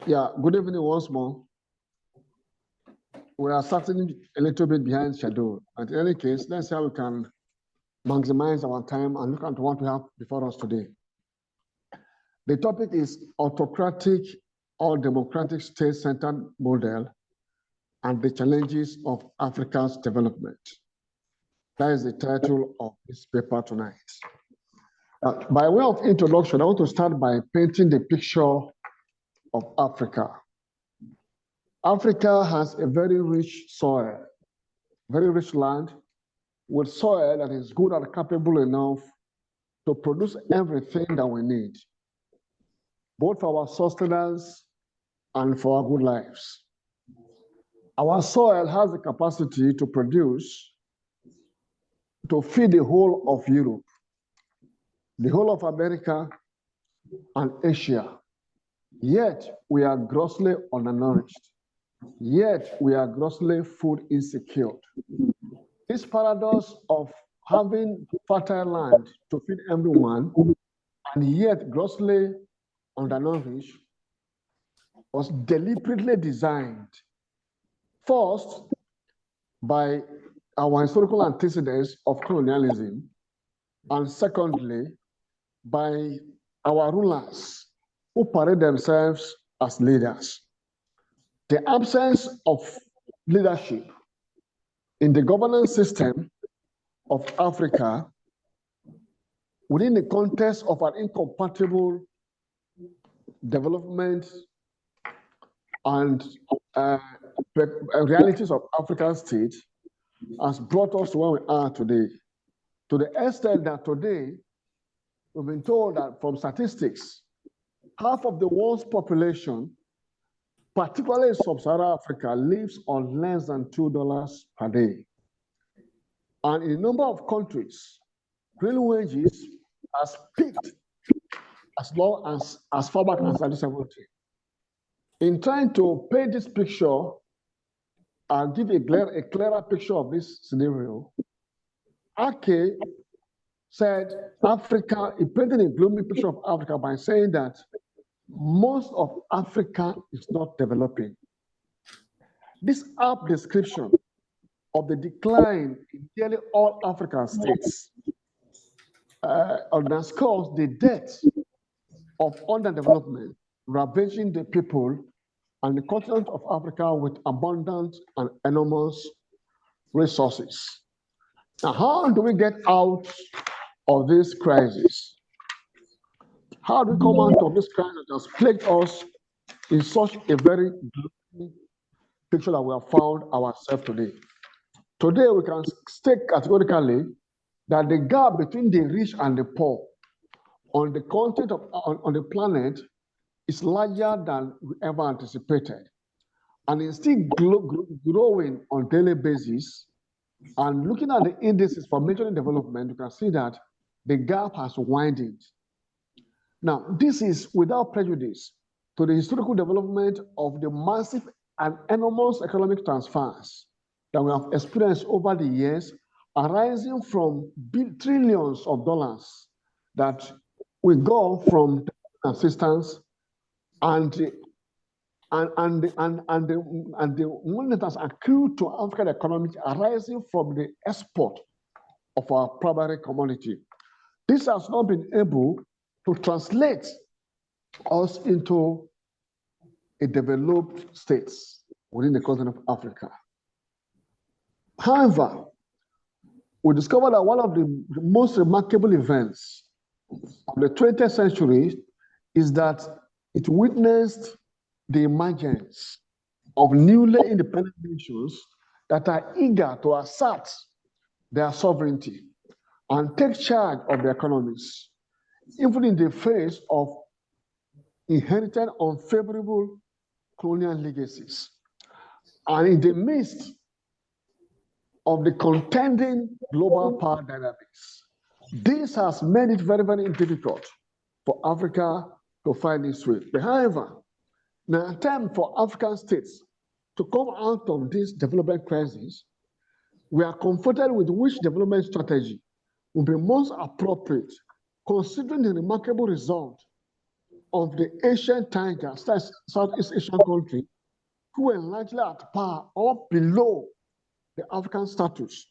Yeah, good evening once more. We are starting a little bit behind schedule. But in any case, let's see how we can maximize our time and look at what we have before us today. The topic is autocratic or democratic state-centered model and the challenges of Africa's development. That is the title of this paper tonight. By way of introduction, I want to start by painting the picture of Africa. Africa has a very rich soil, very rich land, with soil that is good and capable enough to produce everything that we need, both for our sustenance and for our good lives. Our soil has the capacity to produce, to feed the whole of Europe, the whole of America, and Asia. Yet we are grossly undernourished. Yet we are grossly food insecure. This paradox of having fertile land to feed everyone and yet grossly undernourished was deliberately designed, first by our historical antecedents of colonialism, and secondly by our rulers who parade themselves as leaders. The absence of leadership in the governance system of Africa within the context of an incompatible development and realities of African state has brought us to where we are today. To the extent that today, we've been told that from statistics, half of the world's population, particularly in sub-Saharan Africa, lives on less than $2 per day. And in a number of countries, real wages has peaked as far back as 1970. In trying to paint this picture and give a clearer picture of this scenario, Ake said Africa, he painted a gloomy picture of Africa by saying that most of Africa is not developing. This apt description of the decline in nearly all African states underscores the depth of underdevelopment ravaging the people and the continent of Africa with abundant and enormous resources. Now, how do we get out of this crisis? How do we come out of this crisis that has plagued us in such a very gloomy picture that we have found ourselves today? Today, we can state categorically that the gap between the rich and the poor on the continent on the planet is larger than we ever anticipated. And it's still growing on a daily basis. And looking at the indices for major development, you can see that the gap has widened. Now, this is without prejudice to the historical development of the massive and enormous economic transfers that we have experienced over the years, arising from trillions of dollars that we got from assistance and the money that has accrued to African economy arising from the export of our primary commodity. This has not been able to translate us into a developed state within the continent of Africa. However, we discovered that one of the most remarkable events of the 20th century is that it witnessed the emergence of newly independent nations that are eager to assert their sovereignty and take charge of their economies, even in the face of inherited unfavorable colonial legacies. And in the midst of the contending global power dynamics, this has made it very, very difficult for Africa to find its way. But however, in an attempt for African states to come out of this development crisis, we are confronted with which development strategy will be most appropriate, considering the remarkable result of the Asian tiger, Southeast Asian country, who were largely at par or below the African status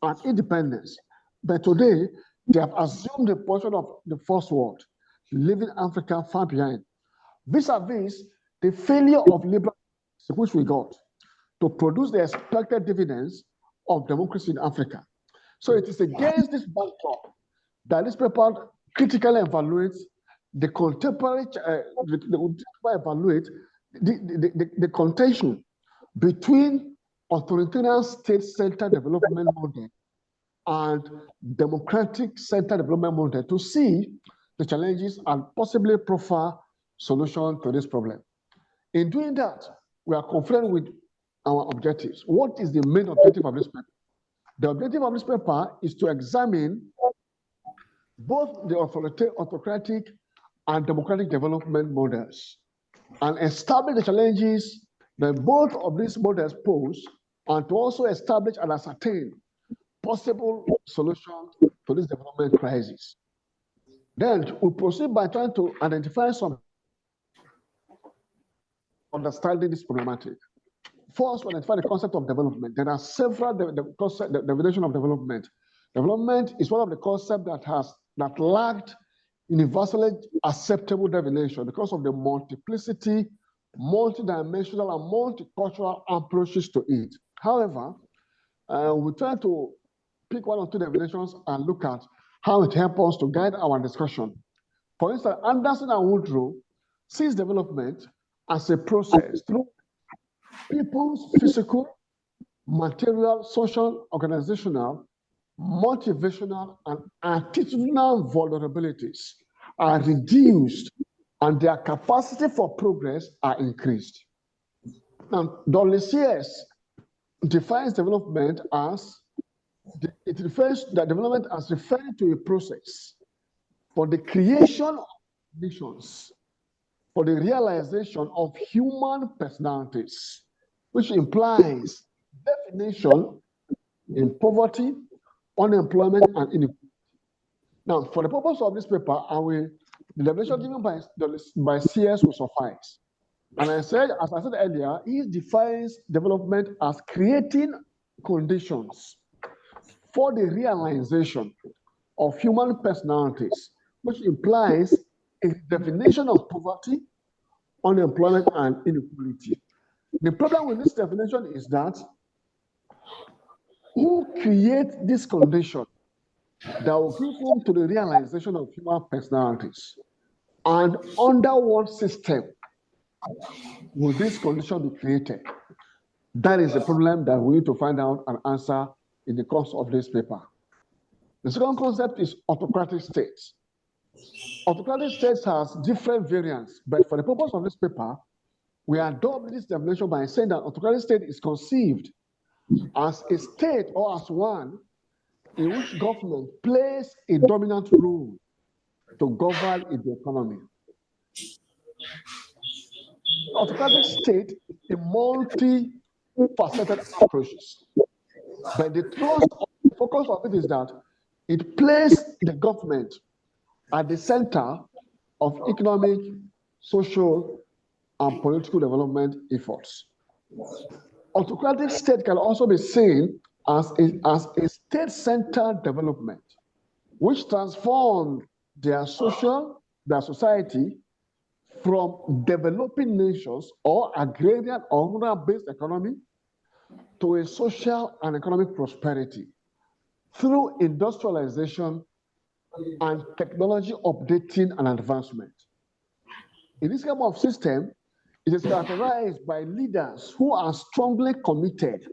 and independence. But today, they have assumed the position of the first world, leaving Africa far behind. Vis-a-vis the failure of liberal, which we got, to produce the expected dividends of democracy in Africa. So it is against this backdrop that this paper critically evaluates the contemporary, the contention between authoritarian state-centered development model and democratic centered development model to see the challenges and possibly proffer solution to this problem. In doing that, we are confident with our objectives. What is the main objective of this paper? The objective of this paper is to examine both the autocratic and democratic development models and establish the challenges that both of these models pose, and to also establish and ascertain possible solutions to this development crisis. Then we proceed by trying to identify some understanding this problematic. First, we identify the concept of development. There are several definitions of development. Development is one of the concepts that lacked universally acceptable definition because of the multiplicity, multidimensional, and multicultural approaches to it. However, we try to pick one or two definitions and look at how it helps us to guide our discussion. For instance, Anderson and Woodrow sees development as a process through people's physical, material, social, organizational, motivational, and attitudinal vulnerabilities are reduced and their capacity for progress are increased. Now, Dolisiers defines development as, it refers to development as referring to a process for the creation of nations, for the realization of human personalities, which implies definition in poverty, unemployment, and inequality. Now, for the purpose of this paper, the definition given by CS will suffice. And as I said earlier, he defines development as creating conditions for the realization of human personalities, which implies a definition of poverty, unemployment, and inequality. The problem with this definition is that who creates this condition that will give room to the realization of human personalities, and under what system will this condition be created? That is a problem that we need to find out and answer in the course of this paper. The second concept is autocratic states. Autocratic states has different variants, but for the purpose of this paper, we adopt this definition by saying that autocratic state is conceived as a state or as one in which government plays a dominant role to govern in the economy. Autocratic state is a multi-faceted approach, but the focus of it is that it places the government at the center of economic, social, and political development efforts. Autocratic state can also be seen as a state-centered development, which transformed their society from developing nations or agrarian or rural-based economy to a social and economic prosperity through industrialization and technology updating and advancement. In this kind of system, it is characterized by leaders who are strongly committed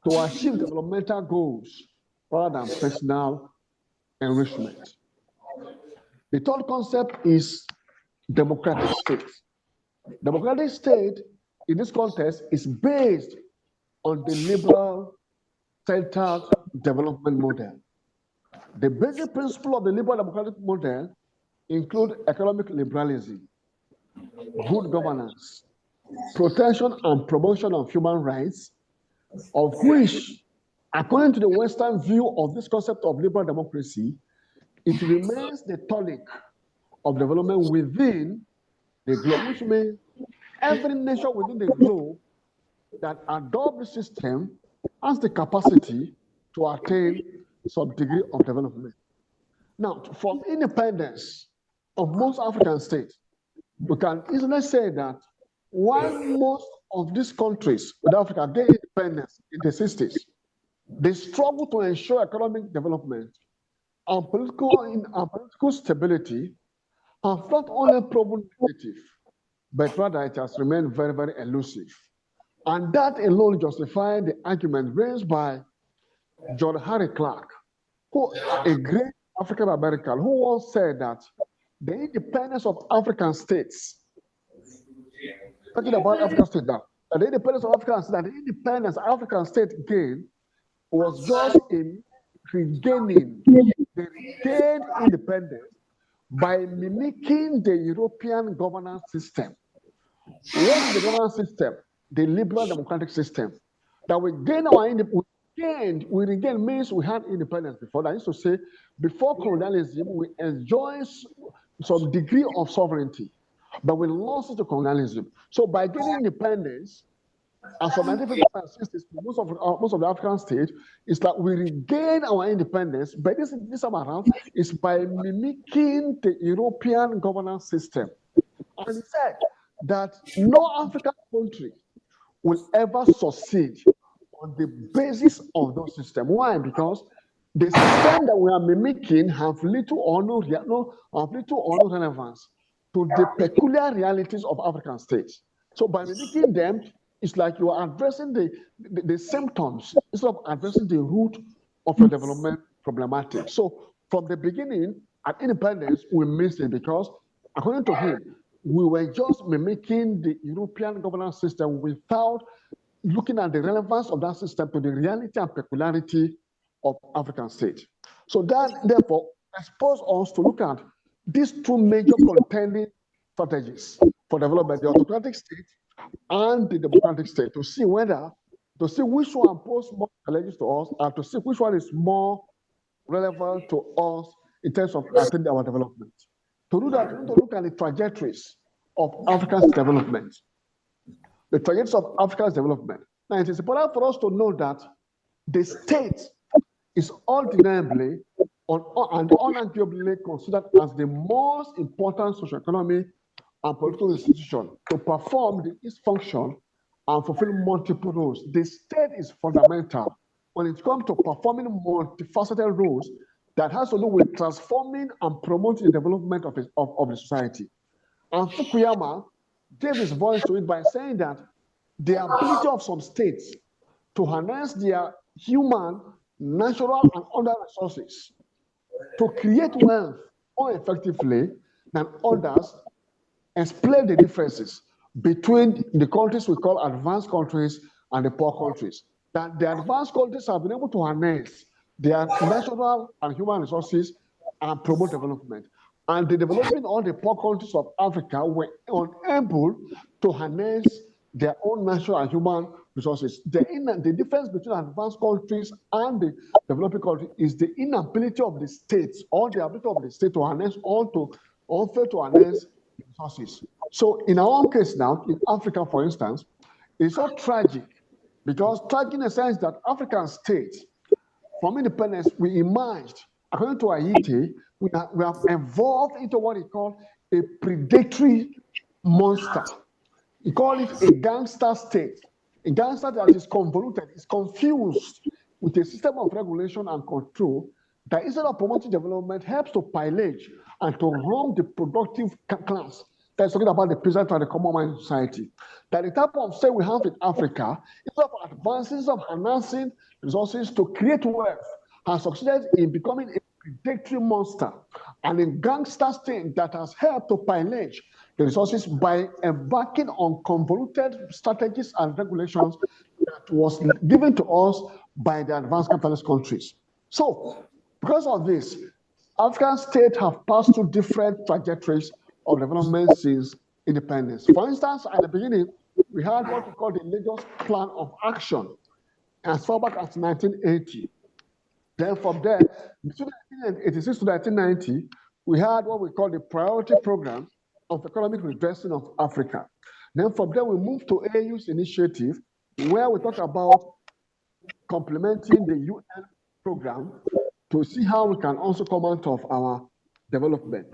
to achieve developmental goals rather than personal enrichment. The third concept is democratic state. Democratic state, in this context, is based on the liberal centered development model. The basic principle of the liberal democratic model include economic liberalism, good governance, protection and promotion of human rights, of which, according to the Western view of this concept of liberal democracy, it remains the tonic of development within the globe, which means every nation within the globe that adopts the system has the capacity to attain some degree of development. Now, from independence of most African states, we can easily say that while most of these countries with Africa gained independence in the 60s, they struggle to ensure economic development and political stability have not only proven negative, but rather it has remained very, very elusive. And that alone justifies the argument raised by John Harry Clark, who a great African American, who once said that the independence of African states, talking about African states now, that the independence of African states, that the independence African state gained was just in regaining the regained independence by mimicking the European governance system. What is the governance system? The liberal democratic system. That we gain our independence. We regain means we had independence before. That is to say, before colonialism, we enjoy some degree of sovereignty, but we lost it to colonialism. So by gaining independence, and from 1950s, most of the African states, is that we regain our independence, but this time around is by mimicking the European governance system. And he said that no African country will ever succeed on the basis of those systems. Why? Because the system that we are mimicking have little or no relevance to the peculiar realities of African states. So by mimicking them, it's like you are addressing the symptoms instead of addressing the root of your development problematic. So from the beginning, at independence, we missed it because, according to him, we were just mimicking the European governance system without looking at the relevance of that system to the reality and peculiarity of African states. So that, therefore, exposed us to look at these two major contending strategies for development, the autocratic state and the democratic state, to see which one poses more challenges to us and to see which one is more relevant to us in terms of attaining our development. To do that, we need to look at the trajectories of Africa's development. The trajectories of Africa's development. Now, it is important for us to know that the state is undeniably and unarguably considered as the most important socioeconomic and political institution to perform its function and fulfill multiple roles. The state is fundamental when it comes to performing multifaceted roles that has to do with transforming and promoting the development of the society. And Fukuyama gave his voice to it by saying that the ability of some states to harness their human, natural, and other resources to create wealth more effectively than others explain the differences between the countries we call advanced countries and the poor countries. That the advanced countries have been able to harness their natural and human resources and promote development. And the developing all the poor countries of Africa were unable to harness their own natural and human resources. The difference between advanced countries and the developing countries is the inability of the states or the ability of the state to harness or fail to harness resources. So in our own case now, in Africa, for instance, it's so tragic because tragic in the sense that African states, from independence, we emerged, according to Haiti, we have evolved into what he called a predatory monster. He called it a gangster state, a gangster that is convoluted, is confused with a system of regulation and control that instead of promoting development helps to pillage and to harm the productive class. That's talking about the peasant and the common man in society. That the type of state we have in Africa, instead of advancing, instead of enhancing resources to create wealth, has succeeded in becoming a predatory monster and a gangster state that has helped to pillage the resources by embarking on convoluted strategies and regulations that was given to us by the advanced capitalist countries. So, because of this, African states have passed through different trajectories of development since independence. For instance, at the beginning, we had what we call the Lagos Plan of Action as far back as 1980. Then from there, between 1986 to 1990, we had what we call the Priority Program of economic redressing of Africa. Then from there, we move to AU's initiative, where we talk about complementing the UN program to see how we can also come out of our development.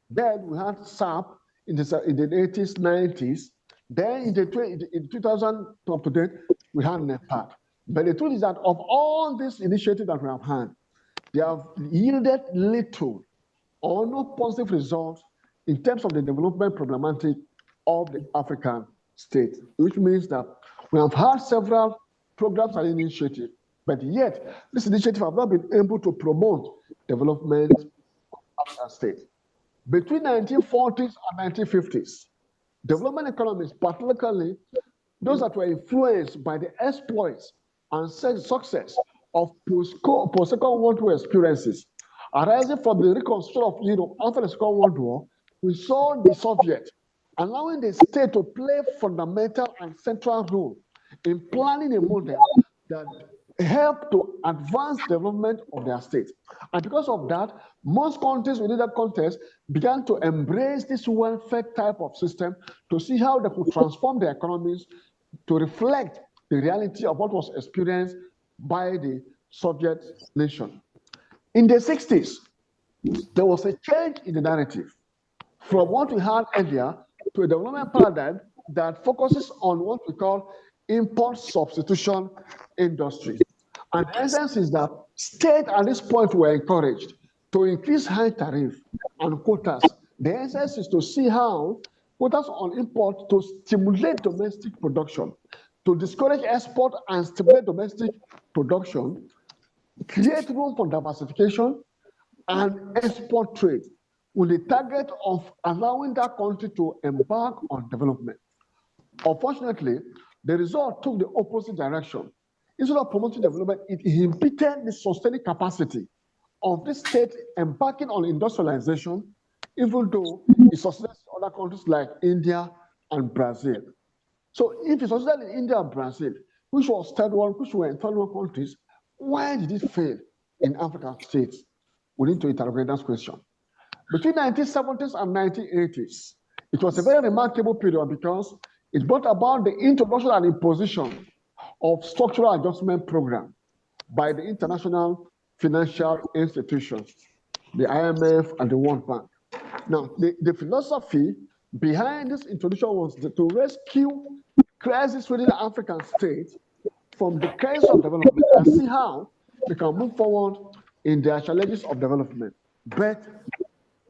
Then we had SAP in the 80s, 90s. Then in 2000 up to date, we had NEPAD. But the truth is that of all these initiatives that we have had, they have yielded little or no positive results in terms of the development problematic of the African states, which means that we have had several programs and initiatives, but yet this initiative have not been able to promote development of African states. Between 1940s and 1950s, development economies, particularly those that were influenced by the exploits and success of post-Second World War experiences, arising from the reconstruction of Europe after the Second World War, we saw the Soviet allowing the state to play fundamental and central role in planning a model that helped to advance development of their state. And because of that, most countries within that context began to embrace this welfare type of system to see how they could transform their economies to reflect the reality of what was experienced by the Soviet nation. In the 60s, there was a change in the narrative from what we had earlier to a development paradigm that focuses on what we call import substitution industry. And the essence is that states at this point were encouraged to increase high tariff and quotas. The essence is to see how quotas on import to stimulate domestic production, to discourage export and stimulate domestic production, create room for diversification and export trade with the target of allowing that country to embark on development. Unfortunately, the result took the opposite direction. Instead of promoting development, it impeded the sustaining capacity of the state embarking on industrialization, even though it succeeded in other countries like India and Brazil. So if it succeeded in India and Brazil, which was third world, which were in third world countries, why did it fail in African states? We need to interrogate that question. Between 1970s and 1980s, it was a very remarkable period because it brought about the introduction and imposition of structural adjustment program by the international financial institutions, the IMF and the World Bank. Now, the philosophy behind this introduction was to rescue crisis within the African states from the crisis of development and see how they can move forward in their challenges of development. But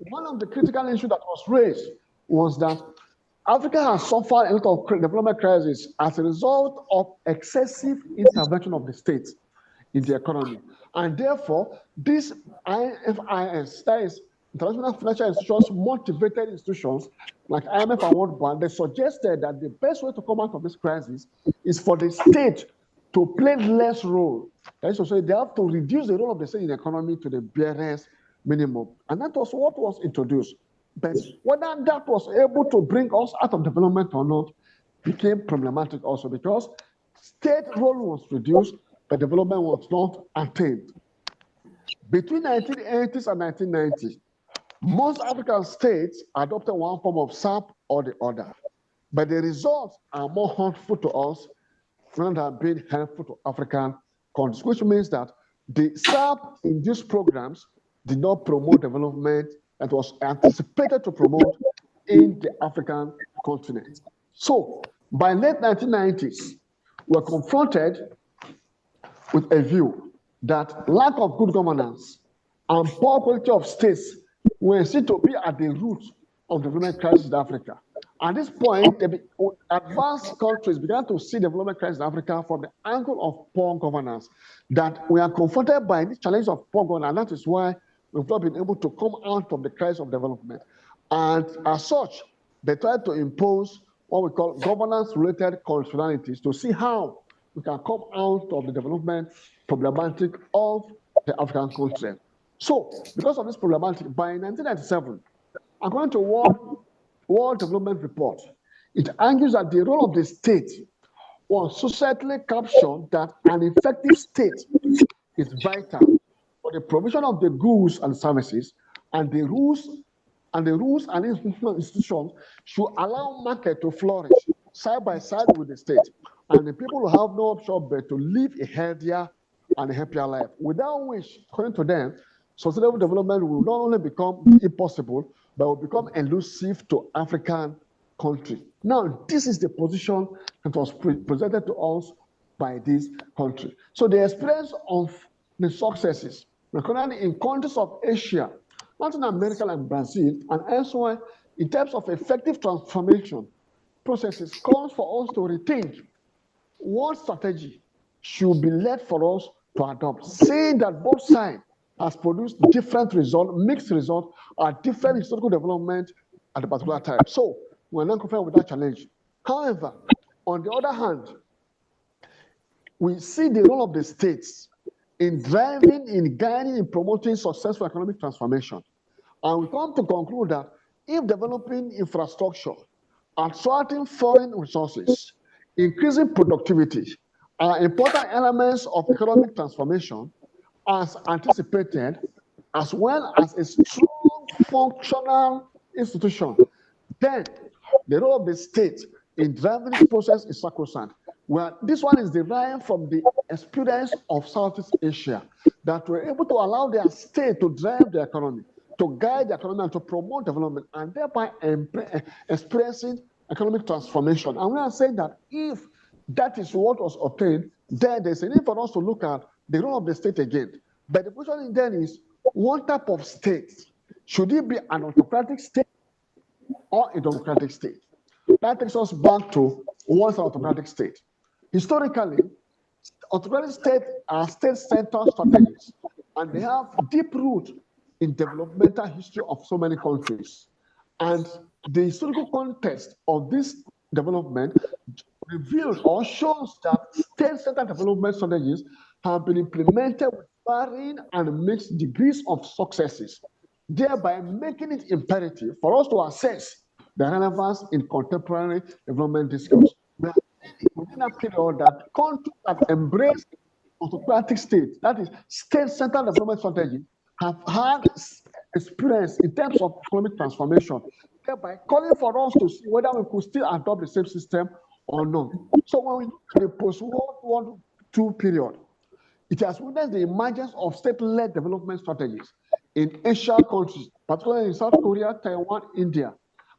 one of the critical issues that was raised was that Africa has suffered a lot of development crisis as a result of excessive intervention of the state in the economy. And therefore, this IFIS, that is International Financial Institutions, motivated institutions like IMF and World Bank, they suggested that the best way to come out of this crisis is for the state to play less role. That is to say, they have to reduce the role of the state in the economy to the barest minimum. And that was what was introduced. But whether that was able to bring us out of development or not became problematic also because state role was reduced, but development was not attained. Between 1980s and 1990s, most African states adopted one form of SAP or the other, but the results are more harmful to us rather than being helpful to African countries, which means that the SAP in these programs did not promote development that was anticipated to promote in the African continent. So by late 1990s, we're confronted with a view that lack of good governance and poor quality of states were seen to be at the root of the development crisis in Africa. At this point, advanced countries began to see development crisis in Africa from the angle of poor governance, that we are confronted by the challenge of poor governance, and that is why we've not been able to come out of the crisis of development. And as such, they tried to impose what we call governance-related conditionalities to see how we can come out of the development problematic of the African continent. So, because of this problematic, by 1997, according to World Development Report, it argues that the role of the state was societally captured that an effective state is vital for the provision of the goods and services, and the rules and the rules and institutions should allow market to flourish side by side with the state. And the people will have no option but to live a healthier and a happier life, without which, according to them, sustainable development will not only become impossible, but will become elusive to African countries. Now, this is the position that was presented to us by this country. So the experience of the successes, particularly in countries of Asia, Latin America and Brazil, and elsewhere, in terms of effective transformation processes, calls for us to rethink what strategy should be led for us to adopt, saying that both sides has produced different results, mixed results, at different historical development at a particular time. So we're not confronted with that challenge. However, on the other hand, we see the role of the states in driving, in guiding, in promoting successful economic transformation. And we come to conclude that if developing infrastructure, attracting foreign resources, increasing productivity are important elements of economic transformation as anticipated, as well as a strong functional institution, then the role of the state in driving this process is sacrosanct. Well, this one is derived from the experience of Southeast Asia, that were able to allow their state to drive the economy, to guide the economy, and to promote development, and thereby experiencing economic transformation. And we are saying that if that is what was obtained, then there's a need for us to look at the role of the state again. But the question then is, what type of state? Should it be an autocratic state or a democratic state? That takes us back to what's an autocratic state. Historically, autocratic states are state-centered strategies, and they have deep roots in developmental history of so many countries. And the historical context of this development reveals or shows that state-centered development strategies have been implemented with varying and mixed degrees of successes, thereby making it imperative for us to assess the relevance in contemporary development discourse. Within a period that countries that embrace autocratic states, that is state-centered development strategy, have had experience in terms of economic transformation, thereby calling for us to see whether we could still adopt the same system or not. So when we look at the post-World War II period, it has witnessed the emergence of state-led development strategies in Asian countries, particularly in South Korea, Taiwan, India.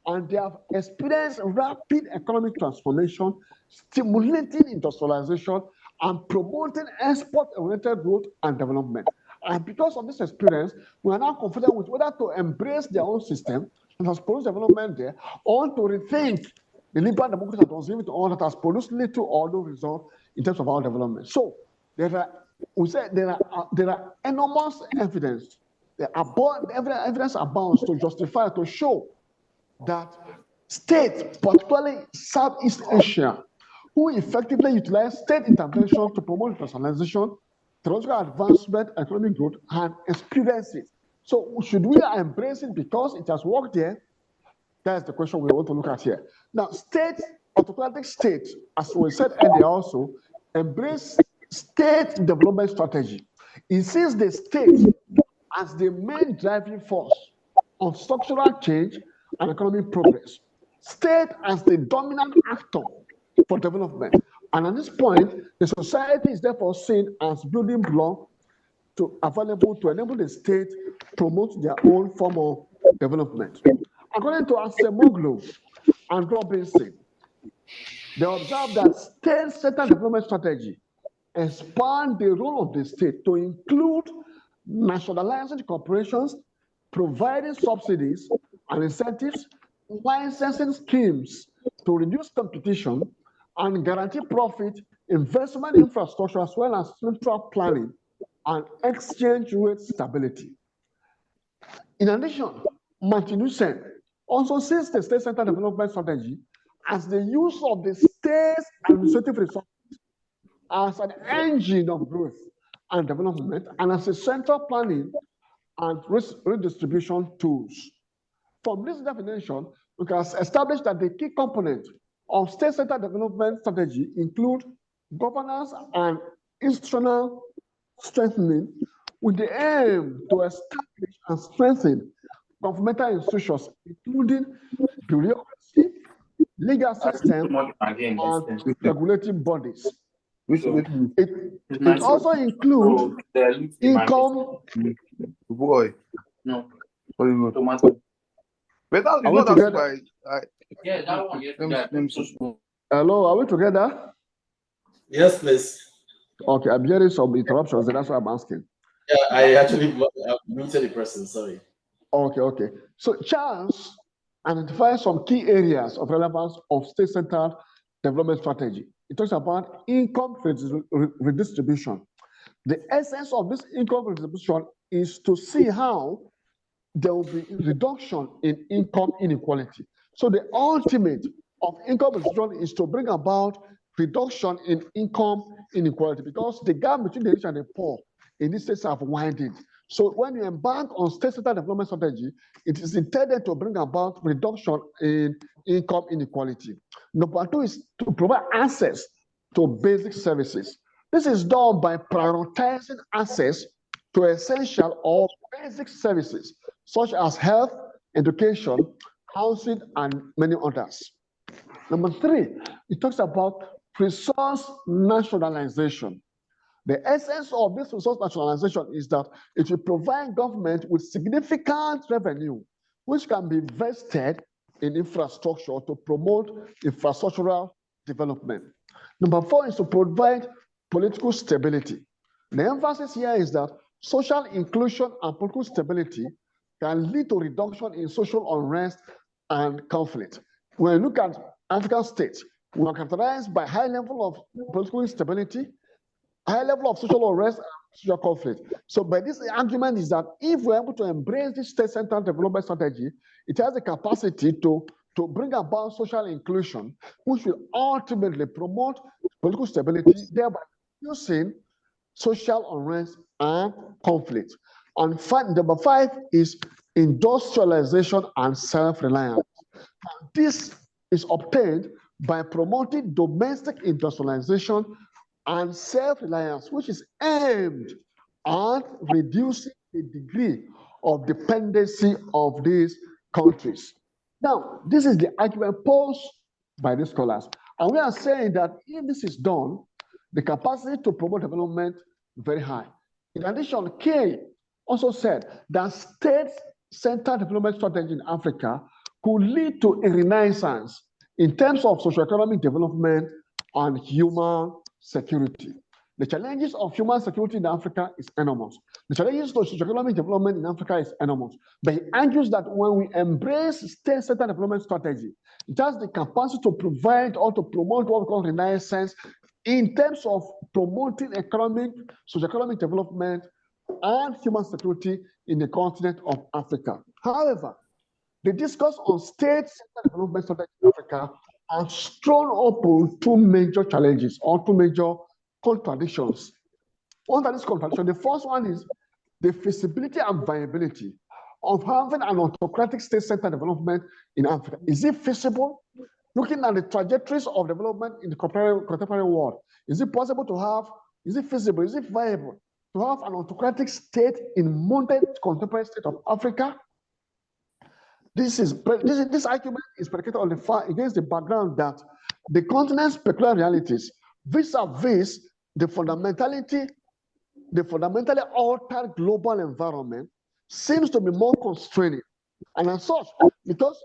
And they have experienced rapid economic transformation, stimulating industrialization, and promoting export-oriented growth and development. And because of this experience, we are now confident with whether to embrace their own system that has produced development there, or to rethink the liberal democracy that was given to all that has produced little or no result in terms of our development. So there are enormous evidence. Evidence abounds to justify, to show that states, particularly Southeast Asia, who effectively utilize state intervention to promote internationalization, technological advancement, economic growth, and experience it. So should we embrace it because it has worked there? That's the question we want to look at here. Now, autocratic states, as we said earlier also, embrace state development strategy. It sees the state as the main driving force of structural change and economic progress. State as the dominant actor for development. And at this point, the society is therefore seen as building block available to enable the state promote their own form of development. According to Ahmadu and Robinson, they observe that state-centered development strategy expand the role of the state to include nationalizing corporations, providing subsidies and incentives, licensing schemes to reduce competition, and guarantee profit, investment infrastructure, as well as central planning and exchange rate stability. In addition, Martinussen also sees the state-centered development strategy as the use of the state's administrative resources as an engine of growth and development, and as a central planning and redistribution tools. From this definition, we can establish that the key components of state-centered development strategy include governance and institutional strengthening, with the aim to establish and strengthen governmental institutions, including bureaucracy, legal system, and regulatory bodies. It also includes income. Boy. No. Tomato. But that is Are we not that together? Yeah, that one. Let me see. Hello, are we together? Yes, please. Okay, I'm hearing some interruptions, and that's why I'm asking. Yeah, I actually muted the person. Sorry. Okay. So Charles identifies some key areas of relevance of state-centered development strategy. It talks about income redistribution. The essence of this income redistribution is to see how there will be reduction in income inequality. So the ultimate of income redistribution is to bring about reduction in income inequality, because the gap between the rich and the poor in these states have widened. So when you embark on state-centered development strategy, it is intended to bring about reduction in income inequality. Number two is to provide access to basic services. This is done by prioritizing access to essential or basic services, such as health, education, housing, and many others. Number three, it talks about resource nationalization. The essence of this resource nationalization is that it will provide government with significant revenue, which can be invested in infrastructure to promote infrastructural development. Number four is to provide political stability. The emphasis here is that social inclusion and political stability can lead to reduction in social unrest and conflict. When you look at African states, we are characterized by high level of political instability, high level of social unrest, and social conflict. So, but this argument is that if we're able to embrace this state-centered development strategy, it has the capacity to bring about social inclusion, which will ultimately promote political stability, thereby reducing social unrest and conflict. And number five is industrialization and self-reliance. This is obtained by promoting domestic industrialization and self-reliance, which is aimed at reducing the degree of dependency of these countries. Now, this is the argument posed by the scholars. And we are saying that if this is done, the capacity to promote development is very high. In addition, Kay also said that state-centered development strategy in Africa could lead to a renaissance in terms of socioeconomic development and human security. The challenges of human security in Africa is enormous. The challenges to socioeconomic development in Africa is enormous. But he argues that when we embrace state-centered development strategy, it has the capacity to provide or to promote what we call renaissance in terms of promoting socioeconomic development and human security in the continent of Africa. However, the discourse on state-centered development strategy in Africa has thrown open two major challenges or two major contradictions. What are these contradictions? The first one is the feasibility and viability of having an autocratic state-centered development in Africa. Is it feasible? Looking at the trajectories of development in the contemporary world, is it possible to have, is it feasible, is it viable to have an autocratic state in modern contemporary state of Africa? This argument is predicated on the fact against the background that the continent's peculiar realities vis-a-vis the fundamentally altered global environment seems to be more constraining. And as such, because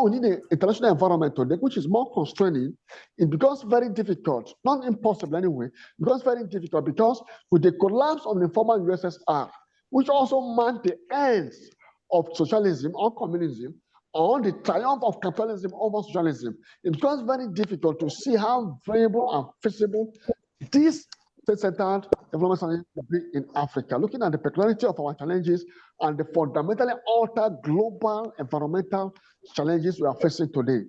we need an international environment today, which is more constraining, it becomes very difficult, not impossible anyway, it becomes very difficult because with the collapse of the former USSR, which also marked the end of socialism or communism, or the triumph of capitalism over socialism, it becomes very difficult to see how viable and feasible this state-centered development strategy will be in Africa, looking at the peculiarity of our challenges and the fundamentally altered global environmental challenges we are facing today.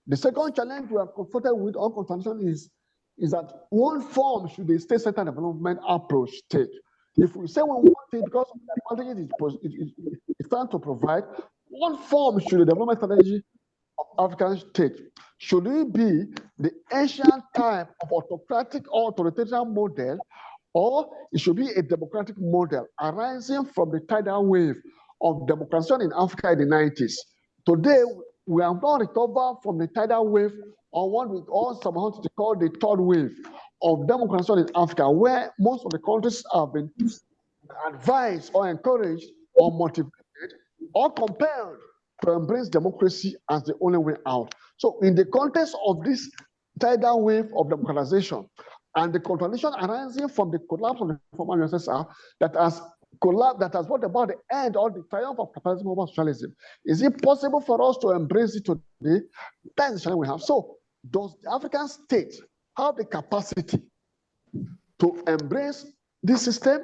The second challenge we are confronted with or contradiction is that one form should the state-centered development approach take. If we say we want it because the advantages it's trying to provide, what form should the development strategy of Africans take? Should it be the ancient type of autocratic or authoritarian model, or it should be a democratic model arising from the tidal wave of democratization in Africa in the 90s. Today, we have not recovered from the tidal wave, or what we all somehow to call the third wave of democratization in Africa, where most of the countries have been advised or encouraged or motivated or compelled to embrace democracy as the only way out. So in the context of this tidal wave of democratization and the contradiction arising from the collapse of the former USSR that has brought about the end or the triumph of capitalism over socialism, is it possible for us to embrace it today? That is the challenge we have. So does the African state have the capacity to embrace this system?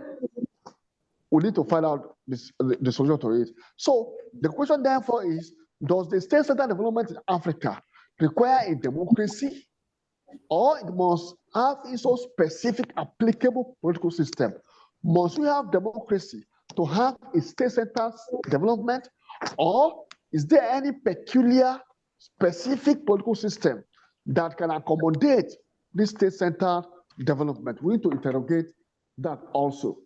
We need to find out the solution to it. So the question therefore is, does the state-centered development in Africa require a democracy, or it must have its own specific applicable political system? Must we have democracy to have a state-centered development, or is there any peculiar specific political system that can accommodate this state-centered development? We need to interrogate that also.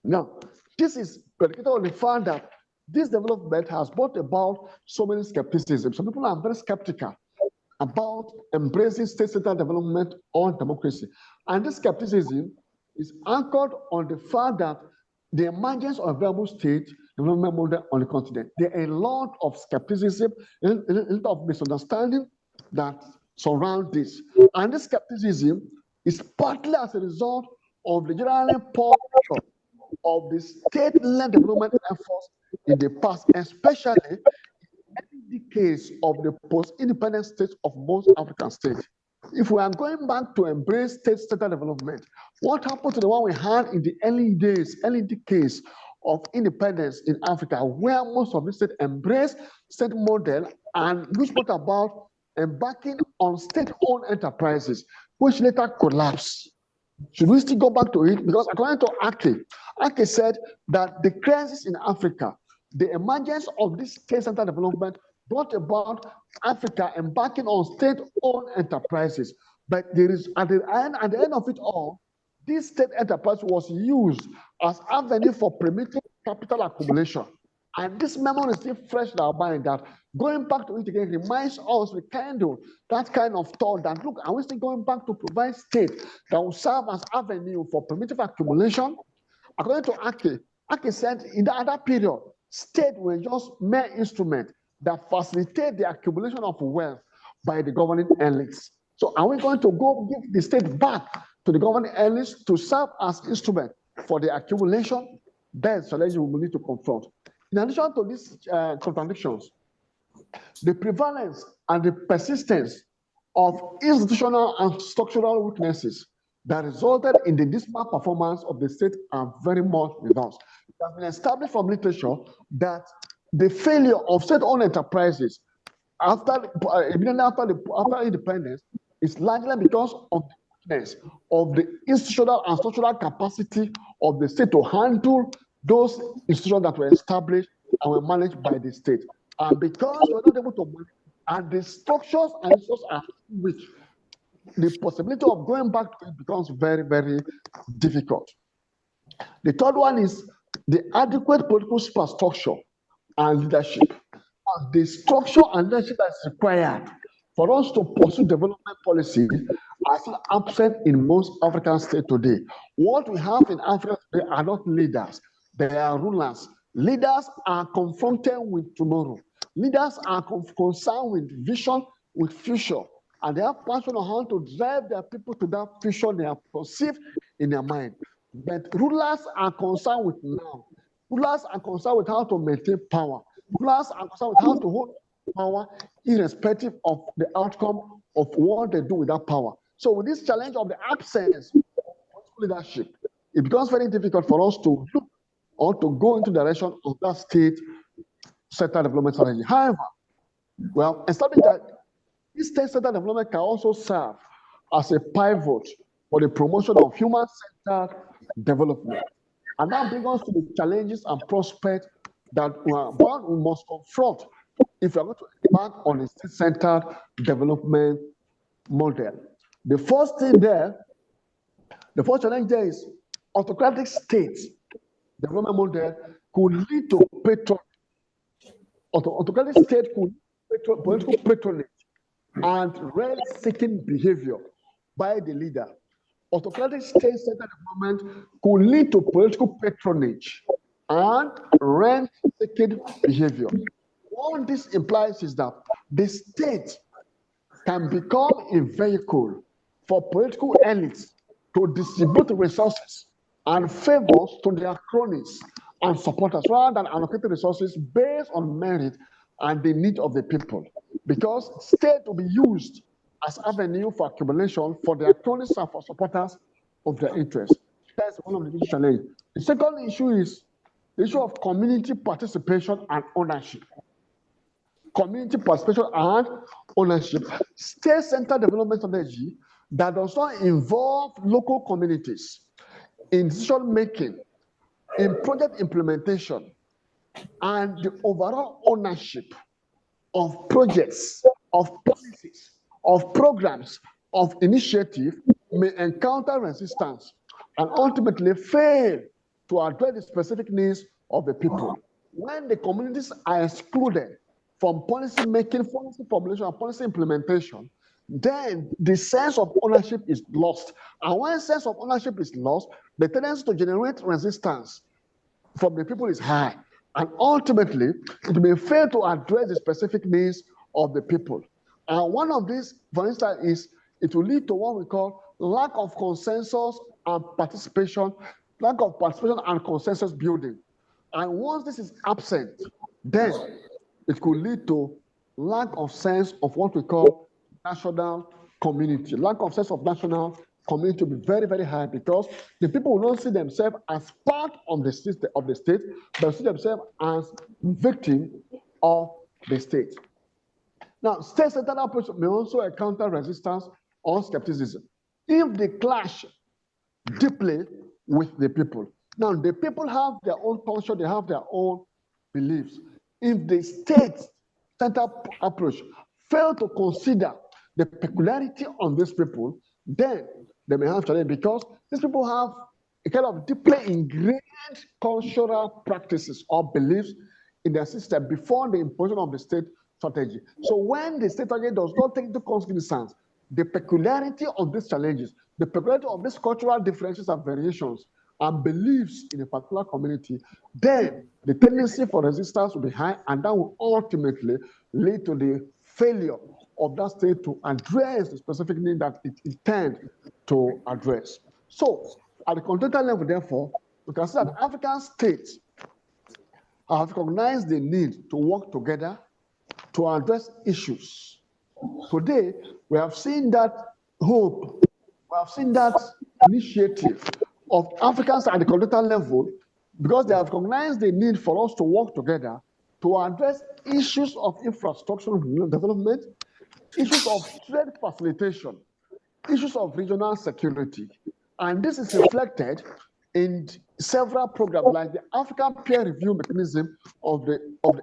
Now, this is predicated on the fact that this development has brought about so many skepticism. Some people are very skeptical about embracing state-centered development or democracy. And this skepticism is anchored on the fact that the emergence of a viable state development model on the continent, there are a lot of skepticism, a lot of misunderstanding that surround this. And this skepticism is partly as a result of the generally poor of the state-led development efforts in the past, especially in the case of the post-independent states of most African states. If we are going back to embrace state-centered development, what happened to the one we had in the early decades of independence in Africa, where most of the states embraced state model and which brought about embarking on state-owned enterprises, which later collapsed? Should we still go back to it? Because according to Ake said that the crisis in Africa, the emergence of this state-centered development brought about Africa embarking on state-owned enterprises. But there is at the end of it all, this state enterprise was used as avenue for primitive capital accumulation. And this memory is still fresh in our mind, that going back to it again reminds us, rekindle that kind of thought that, look, are we still going back to provide state that will serve as avenue for primitive accumulation? According to Ake said in that period, state were just mere instrument that facilitate the accumulation of wealth by the governing elites. So are we going to go give the state back to the governing elites to serve as instrument for the accumulation? That's the challenge we will need to confront. In addition to these contradictions, the prevalence and the persistence of institutional and structural weaknesses that resulted in the dismal performance of the state are very much with us. It has been established from literature that the failure of state-owned enterprises immediately after independence is largely because of the weakness of the institutional and structural capacity of the state to handle those institutions that were established and were managed by the state. And because we're not able to manage, and the structures and resources are weak, the possibility of going back to it becomes very, very difficult. The third one is the adequate political superstructure and leadership. The structure and leadership that is required for us to pursue development policy are still absent in most African states today. What we have in Africa today are not leaders, they are rulers. Leaders are confronted with tomorrow. Leaders are concerned with vision, with future, and they have passion on how to drive their people to that future they have perceived in their mind. But rulers are concerned with now. Rulers are concerned with how to maintain power. Rulers are concerned with how to hold power irrespective of the outcome of what they do with that power. So with this challenge of the absence of leadership, it becomes very difficult for us to look or to go into the direction of that state-centered development strategy. However, we have established that this state-centered development can also serve as a pivot for the promotion of human-centered development. And that brings us to the challenges and prospects that we must confront if we are going to embark on a state-centered development model. The first challenge there is autocratic states development model could lead to autocratic state could lead to political patronage and rent-seeking behavior by the leader. Autocratic state-centered development could lead to political patronage and rent-seeking behavior. What this implies is that the state can become a vehicle for political elites to distribute resources and favors to their cronies and supporters rather than allocating resources based on merit and the need of the people. Because state will be used as avenue for accumulation for their cronies and for supporters of their interests. That's one of the issues challenge. The second issue is the issue of community participation and ownership. Community participation and ownership. State-centered development strategy that does not involve local communities in decision-making, in project implementation, and the overall ownership of projects, of policies, of programs, of initiative may encounter resistance and ultimately fail to address the specific needs of the people. When the communities are excluded from policy making, policy formulation, and policy implementation, then the sense of ownership is lost. And when sense of ownership is lost, the tendency to generate resistance from the people is high. And ultimately, it may fail to address the specific needs of the people. And one of these, for instance, is it will lead to what we call lack of consensus and participation, lack of participation and consensus building. And once this is absent, then it could lead to lack of sense of what we call national community. Lack of sense of national community will be very, very high because the people will not see themselves as part of the system of the state, but see themselves as victim of the state. Now, state-centered approach may also encounter resistance or skepticism if they clash deeply with the people. Now, the people have their own culture, they have their own beliefs. If the state-centered approach fail to consider the peculiarity of these people, then they may have challenge because these people have a kind of deeply ingrained cultural practices or beliefs in their system before the imposition of the state strategy. So when the state strategy does not take into consideration the peculiarity of these challenges, the peculiarity of these cultural differences and variations and beliefs in a particular community, then the tendency for resistance will be high, and that will ultimately lead to the failure of that state to address the specific need that it intends to address. So at the continental level, therefore, we can see that African states have recognized the need to work together to address issues. Today, we have seen that hope, we have seen that initiative of Africans at the continental level because they have recognized the need for us to work together to address issues of infrastructure development, issues of trade facilitation, issues of regional security. And this is reflected in several programs like the African Peer Review Mechanism of the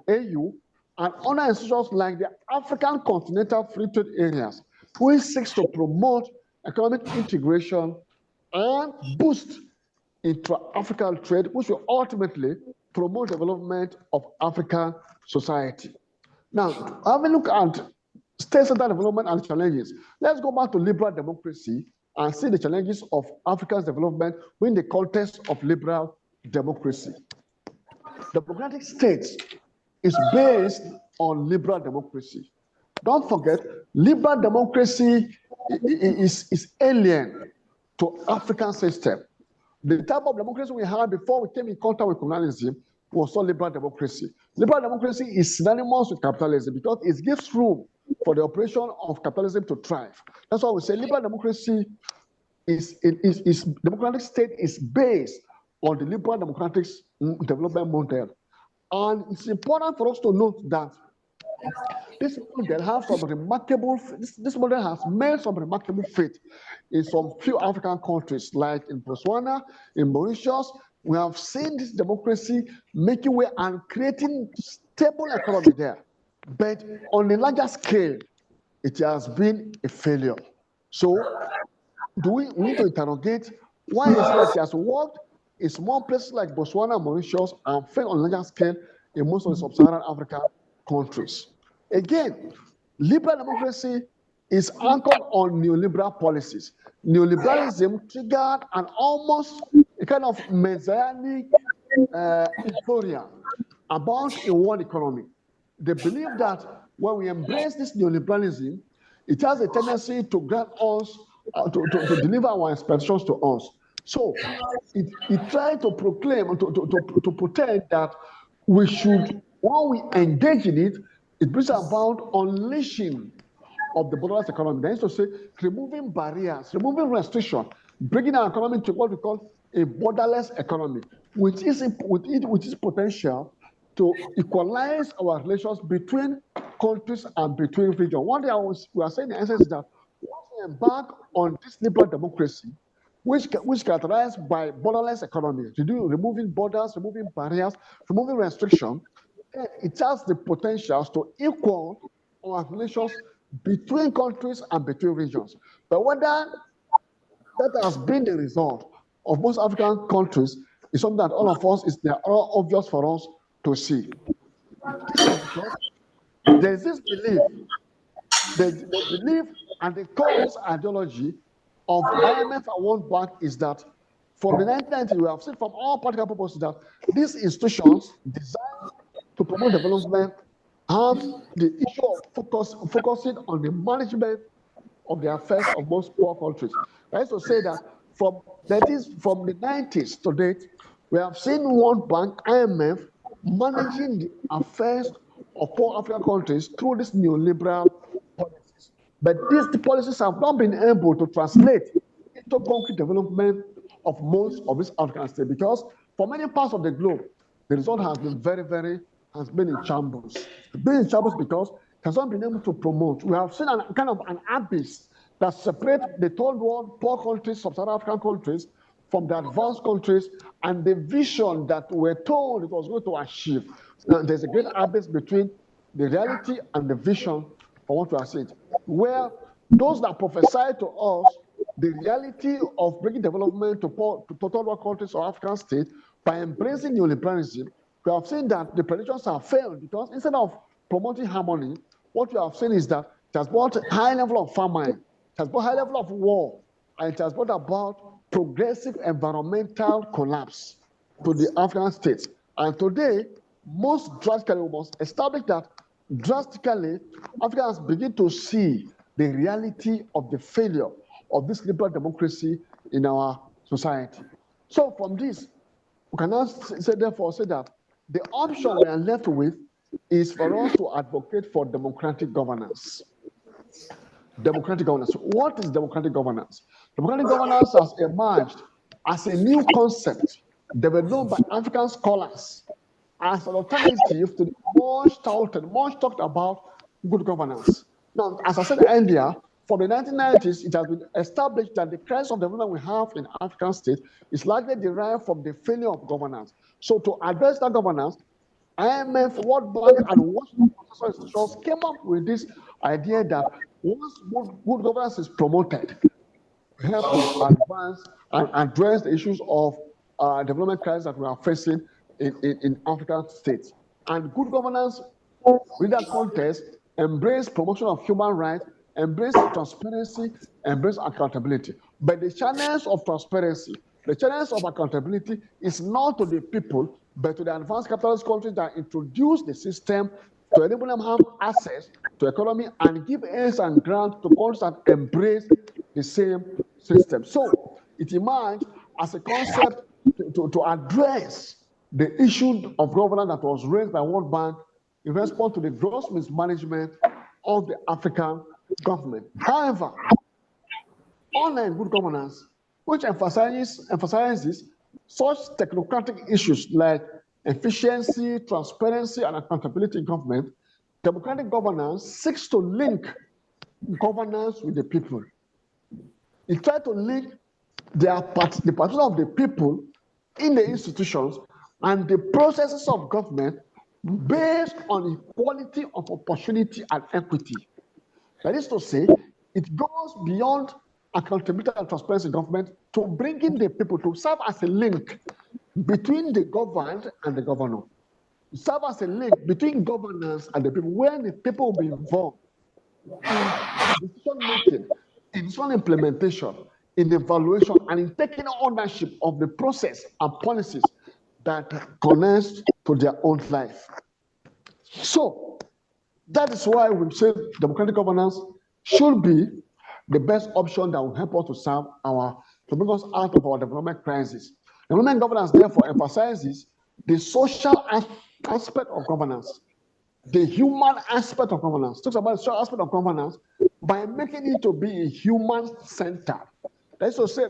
AU and other institutions like the African Continental Free Trade Areas, which seeks to promote economic integration and boost intra-African trade, which will ultimately promote development of African society. Now, have a look at state-centered development and challenges. Let's go back to liberal democracy and see the challenges of Africa's development in the context of liberal democracy. Democratic states is based on liberal democracy. Don't forget, liberal democracy is alien to African system. The type of democracy we had before we came in contact with colonialism was not liberal democracy. Liberal democracy is synonymous with capitalism because it gives room for the operation of capitalism to thrive. That's why we say liberal democracy democratic state is based on the liberal democratic development model. And it's important for us to note that this model has some remarkable, this model has made some remarkable feat in some few African countries, like in Botswana, in Mauritius. We have seen this democracy making way and creating stable economy there. But on a larger scale, it has been a failure. So we need to interrogate why is it that it has worked in small places like Botswana, Mauritius, and failed on a larger scale in most of the sub-Saharan African countries. Again, liberal democracy is anchored on neoliberal policies. Neoliberalism triggered an almost a kind of messianic euphoria about a world economy. They believe that when we embrace this neoliberalism, it has a tendency to grant us, to deliver our expectations to us. So it tried to proclaim, to pretend that we should, when we engage in it, it brings about unleashing of the borderless economy. That is to say, removing barriers, removing restriction, bringing our economy to what we call a borderless economy, which is potential to equalize our relations between countries and between regions. One thing we are saying in essence is that once we embark on this liberal democracy, which characterized by borderless economy, removing borders, removing barriers, removing restriction, it has the potential to equal our relations between countries and between regions. But whether that has been the result of most African countries is something that all of us, they are all obvious for us to see. Because there's this belief, the belief and the core of this ideology of IMF and World Bank is that from the 1990s, we have seen from all practical purposes that these institutions designed to promote development have the issue of focusing on the management of the affairs of most poor countries. I used to say that from the 90s to date, we have seen World Bank, IMF, managing the affairs of poor African countries through these neoliberal policies. But these policies have not been able to translate into concrete development of most of these African states, because for many parts of the globe, the result has been has been in shambles. It's been in shambles because it has not been able to promote. We have seen kind of an abyss that separates the third world poor countries, sub-Saharan African countries, from the advanced countries, and the vision that we're told it was going to achieve. Now, there's a great abyss between the reality and the vision for what we are saying, where those that prophesy to us the reality of bringing development to third world countries or African states by embracing neoliberalism, we have seen that the predictions have failed, because instead of promoting harmony, what we have seen is that it has brought a high level of famine, it has brought a high level of war, and it has brought about progressive environmental collapse to the African states. And today, most drastically, we must establish that drastically, Africans begin to see the reality of the failure of this liberal democracy in our society. So from this, we can now say that the option we are left with is for us to advocate for democratic governance. Democratic governance. What is democratic governance? Democratic governance has emerged as a new concept developed by African scholars as an alternative to the much talked about good governance. Now, as I said earlier, from the 1990s, it has been established that the crisis of development we have in African states is largely derived from the failure of governance. So to address that governance, IMF, World Bank, and Washington institutions came up with this idea that once good governance is promoted, help to advance and address the issues of development crisis that we are facing in African states. And good governance, in that context, embrace promotion of human rights, embrace transparency, embrace accountability. But the channels of transparency, the channels of accountability is not to the people, but to the advanced capitalist countries that introduce the system to enable them to have access to economy and give aids and grants to countries that embrace the same system. So it emerged as a concept to address the issue of governance that was raised by World Bank in response to the gross mismanagement of the African government. However, online good governance, which emphasizes such technocratic issues like efficiency, transparency, and accountability in government, democratic governance seeks to link governance with the people. It tries to link the participation of the people in the institutions and the processes of government based on equality of opportunity and equity. That is to say, it goes beyond accountability and transparency in government, to bring in the people to serve as a link between the governed and the governor. Serve as a link between governance and the people, where the people will be involved in decision making, in decision implementation, in evaluation, and in taking ownership of the process and policies that connect to their own life. So that is why we say democratic governance should be the best option that will help us to bring us out of our development crisis. Development governance therefore emphasizes the social aspect of governance, the human aspect of governance. Talks about the social aspect of governance by making it to be human-centered. That is to say,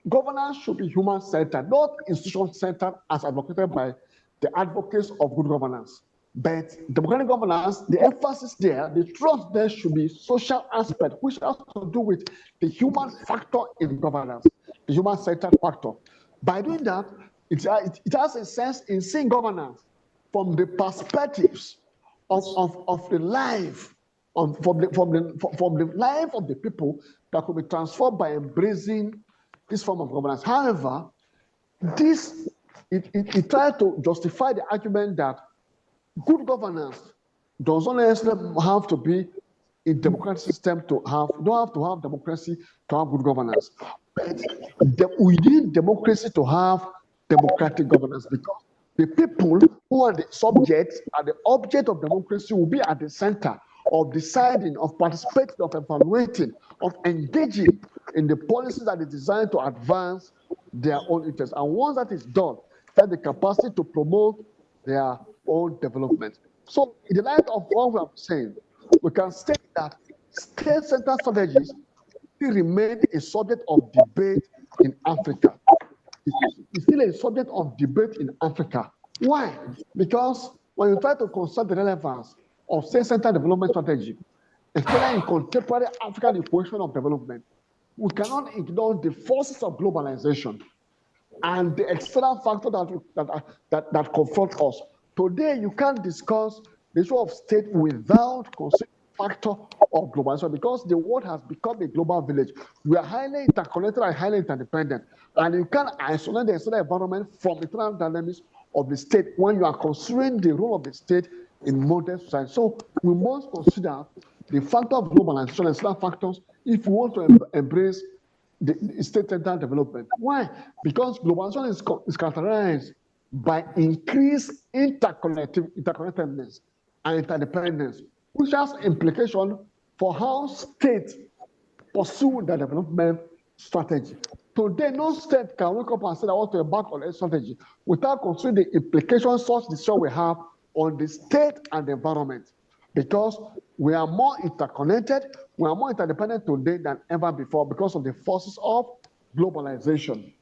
governance should be human-centered, not institution-centered as advocated by the advocates of good governance. But democratic governance, the emphasis there, the thrust there should be social aspect, which has to do with the human factor in governance, the human-centered factor. By doing that, it has a sense in seeing governance from the perspectives of the life, from the life of the people that could be transformed by embracing this form of governance. However, it tries to justify the argument that good governance does not necessarily have to be a democratic system to have. You don't have to have democracy to have good governance. But we need democracy to have democratic governance, because the people who are the subjects and the object of democracy will be at the center of deciding, of participating, of evaluating, of engaging in the policies that are designed to advance their own interests. And once that is done, they have the capacity to promote their own development. So in the light of what we are saying, we can state that state-centered strategies still remain a subject of debate in Africa. It's still a subject of debate in Africa. Why? Because when you try to consider the relevance of state-centered development strategy, especially in contemporary African equation of development, we cannot ignore the forces of globalization and the external factor that confront us. Today, you can't discuss the issue of state without considering the factor of globalization, because the world has become a global village. We are highly interconnected and highly interdependent, and you can't isolate the external environment from the internal dynamics of the state when you are considering the role of the state in modern society. So we must consider the factor of globalization and external factors if we want to embrace the state-centered development. Why? Because globalization is characterized by increased interconnectedness and interdependence, which has implications for how states pursue their development strategy. Today, no state can wake up and say, I want to embark on a strategy without considering the implications such decision we have on the state and the environment, because we are more interconnected, we are more interdependent today than ever before because of the forces of globalization.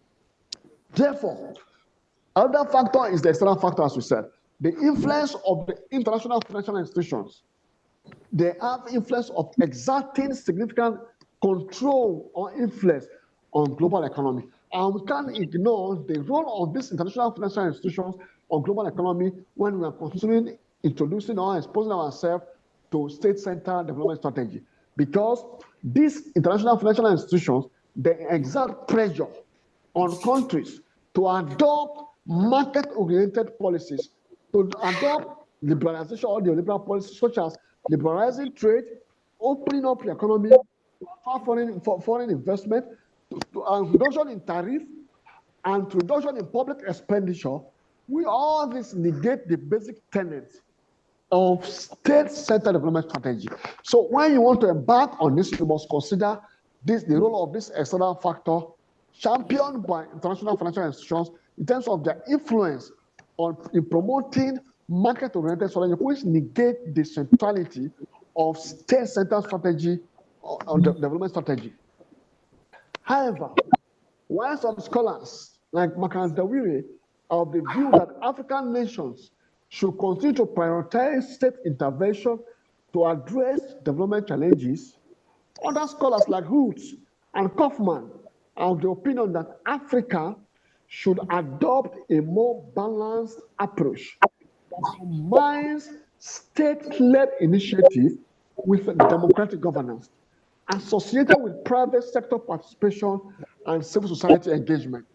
Therefore, another factor is the external factor, as we said. The influence of the international financial institutions. They have influence of exerting significant control or influence on global economy. And we can't ignore the role of these international financial institutions on global economy when we are considering introducing or exposing ourselves to state-centered development strategy. Because these international financial institutions, they exert pressure on countries to adopt market-oriented policies, to adopt liberalization or neoliberal policies such as liberalizing trade, opening up the economy for foreign investment, to reduction in tariff, and reduction in public expenditure. We all this negate the basic tenets of state-centered development strategy. So when you want to embark on this, you must consider the role of this external factor championed by international financial institutions in terms of their influence in promoting market-oriented strategy, which negate the centrality of state-centered strategy on development strategy. However, while some scholars like Makandawire are of the view that African nations should continue to prioritize state intervention to address development challenges, other scholars like Roots and Kaufman are of the opinion that Africa should adopt a more balanced approach that combines state-led initiative with democratic governance, associated with private sector participation and civil society engagement.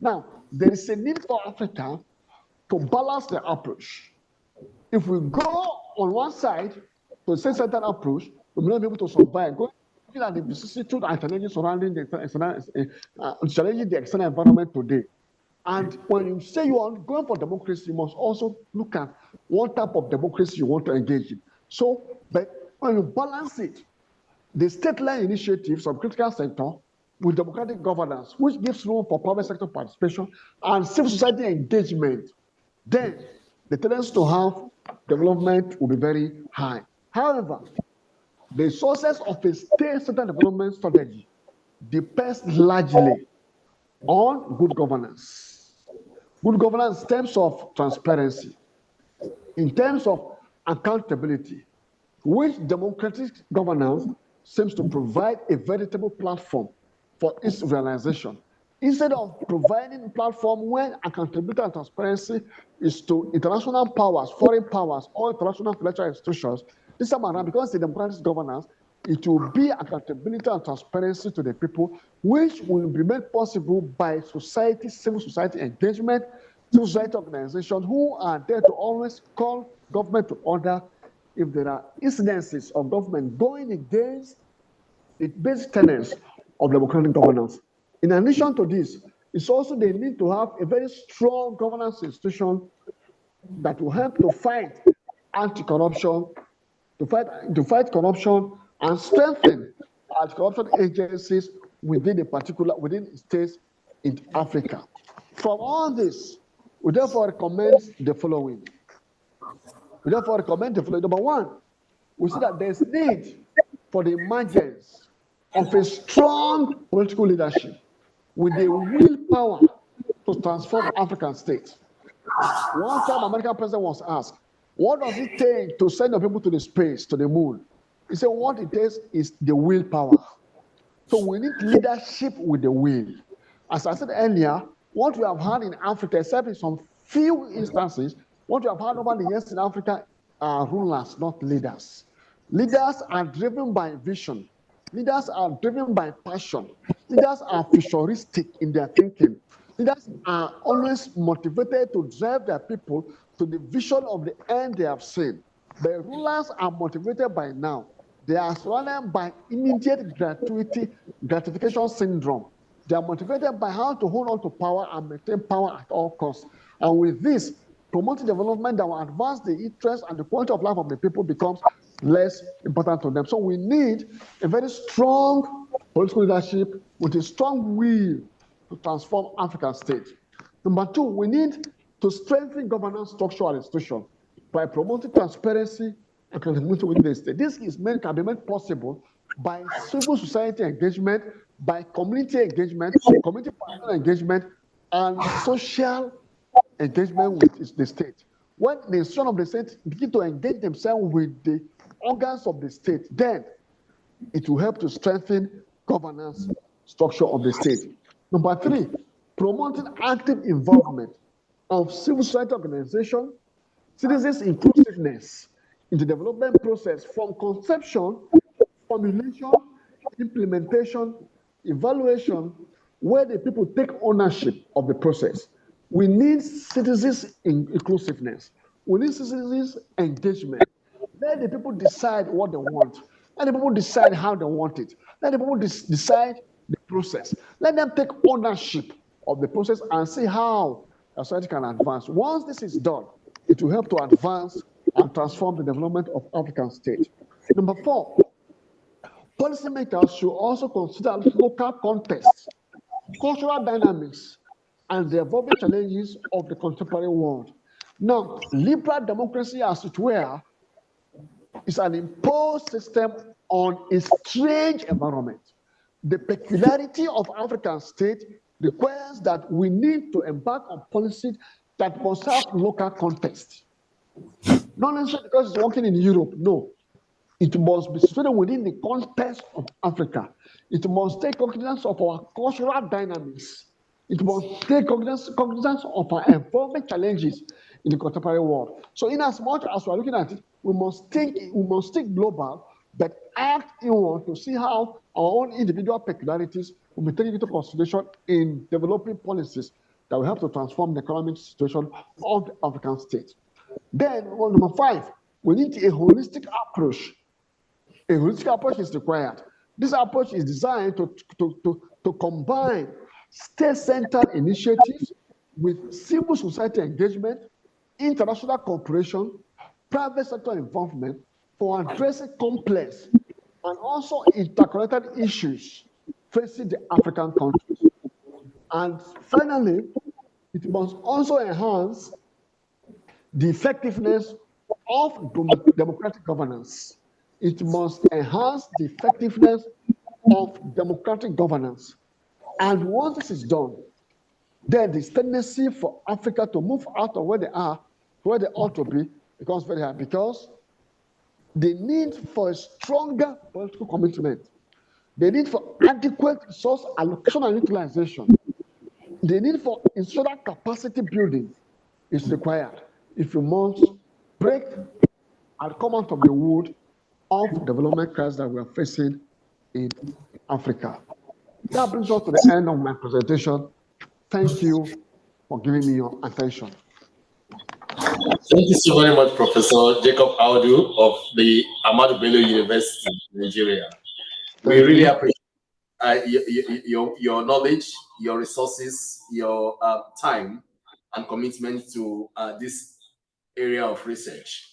Now, there is a need for Africa to balance the approach. If we go on one side to a state-centered approach, we will not be able to survive. Looking at the vicissitude and challenges surrounding the external environment today. And when you say you are going for democracy, you must also look at what type of democracy you want to engage in. So, but when you balance it, the state-led initiatives of critical sector with democratic governance, which gives room for private sector participation and civil society engagement, then the tendency to have development will be very high. However, the sources of a state-centered development strategy depends largely on good governance. Good governance in terms of transparency, in terms of accountability, which democratic governance seems to provide a veritable platform for its realization. Instead of providing a platform when accountability and transparency is to international powers, foreign powers, or international financial institutions, this time around, because the democratic governance, it will be accountability and transparency to the people, which will be made possible by society, civil society engagement, civil society organizations who are there to always call government to order if there are incidences of government going against the basic tenets of democratic governance. In addition to this, it's also the need to have a very strong governance institution that will help to fight anti-corruption, to fight corruption and strengthen anti-corruption agencies within states in Africa. From all this, we therefore recommend the following. Number one, we see that there's need for the emergence of a strong political leadership with the willpower to transform African states. One time, American president was asked, what does it take to send the people to the space, to the moon? He said, what it takes is the willpower. So we need leadership with the will. As I said earlier, what we have had in Africa, except in some few instances, what we have had over the years in Africa are rulers, not leaders. Leaders are driven by vision. Leaders are driven by passion. Leaders are futuristic in their thinking. Leaders are always motivated to drive their people to the vision of the end they have seen. The rulers are motivated by now. They are surrounded by immediate gratification syndrome. They are motivated by how to hold on to power and maintain power at all costs. And with this, promoting development that will advance the interest and the quality of life of the people becomes less important to them. So we need a very strong political leadership with a strong will to transform African states. Number two, we need to strengthen governance structure and institution by promoting transparency and accountability within the state. This can be made possible by civil society engagement, by community engagement, community partner engagement, and social engagement with the state. When the institution of the state begin to engage themselves with the organs of the state, then it will help to strengthen governance structure of the state. Number three, promoting active involvement of civil society organization, citizens' inclusiveness in the development process from conception, formulation, implementation, evaluation, where the people take ownership of the process. We need citizens' inclusiveness. We need citizens' engagement. Let the people decide what they want. Let the people decide how they want it. Let the people decide the process. Let them take ownership of the process and see how a society can advance. Once this is done, it will help to advance and transform the development of African states. Number four, policymakers should also consider local context, cultural dynamics, and the evolving challenges of the contemporary world. Now, liberal democracy, as it were, is an imposed system on a strange environment. The peculiarity of African states requires that we need to embark on policies that must have local context. Not necessarily because it's working in Europe, no. It must be situated within the context of Africa. It must take cognizance of our cultural dynamics. It must take cognizance of our evolving challenges in the contemporary world. So in as much as we're looking at it, we must think global, but act inward to see how our own individual peculiarities will be taken into consideration in developing policies that will help to transform the economic situation of the African states. Then, number 5, we need a holistic approach. A holistic approach is required. This approach is designed to combine state-centered initiatives with civil society engagement, international cooperation, private sector involvement for addressing complex and also interconnected issues facing the African countries. And finally, it must also enhance the effectiveness of democratic governance. It must enhance the effectiveness of democratic governance. And once this is done, then the tendency for Africa to move out of where they are to where they ought to be becomes very high, because the need for a stronger political commitment, the need for adequate resource allocation and utilization, the need for institutional capacity building is required if you must break and come out of the wood of development crisis that we are facing in Africa. That brings us to the end of my presentation. Thank you for giving me your attention. Thank you so very much, Professor Jacob Audu of the Ahmadu Bello University, Nigeria. We really appreciate your knowledge, your resources, your time and commitment to this area of research.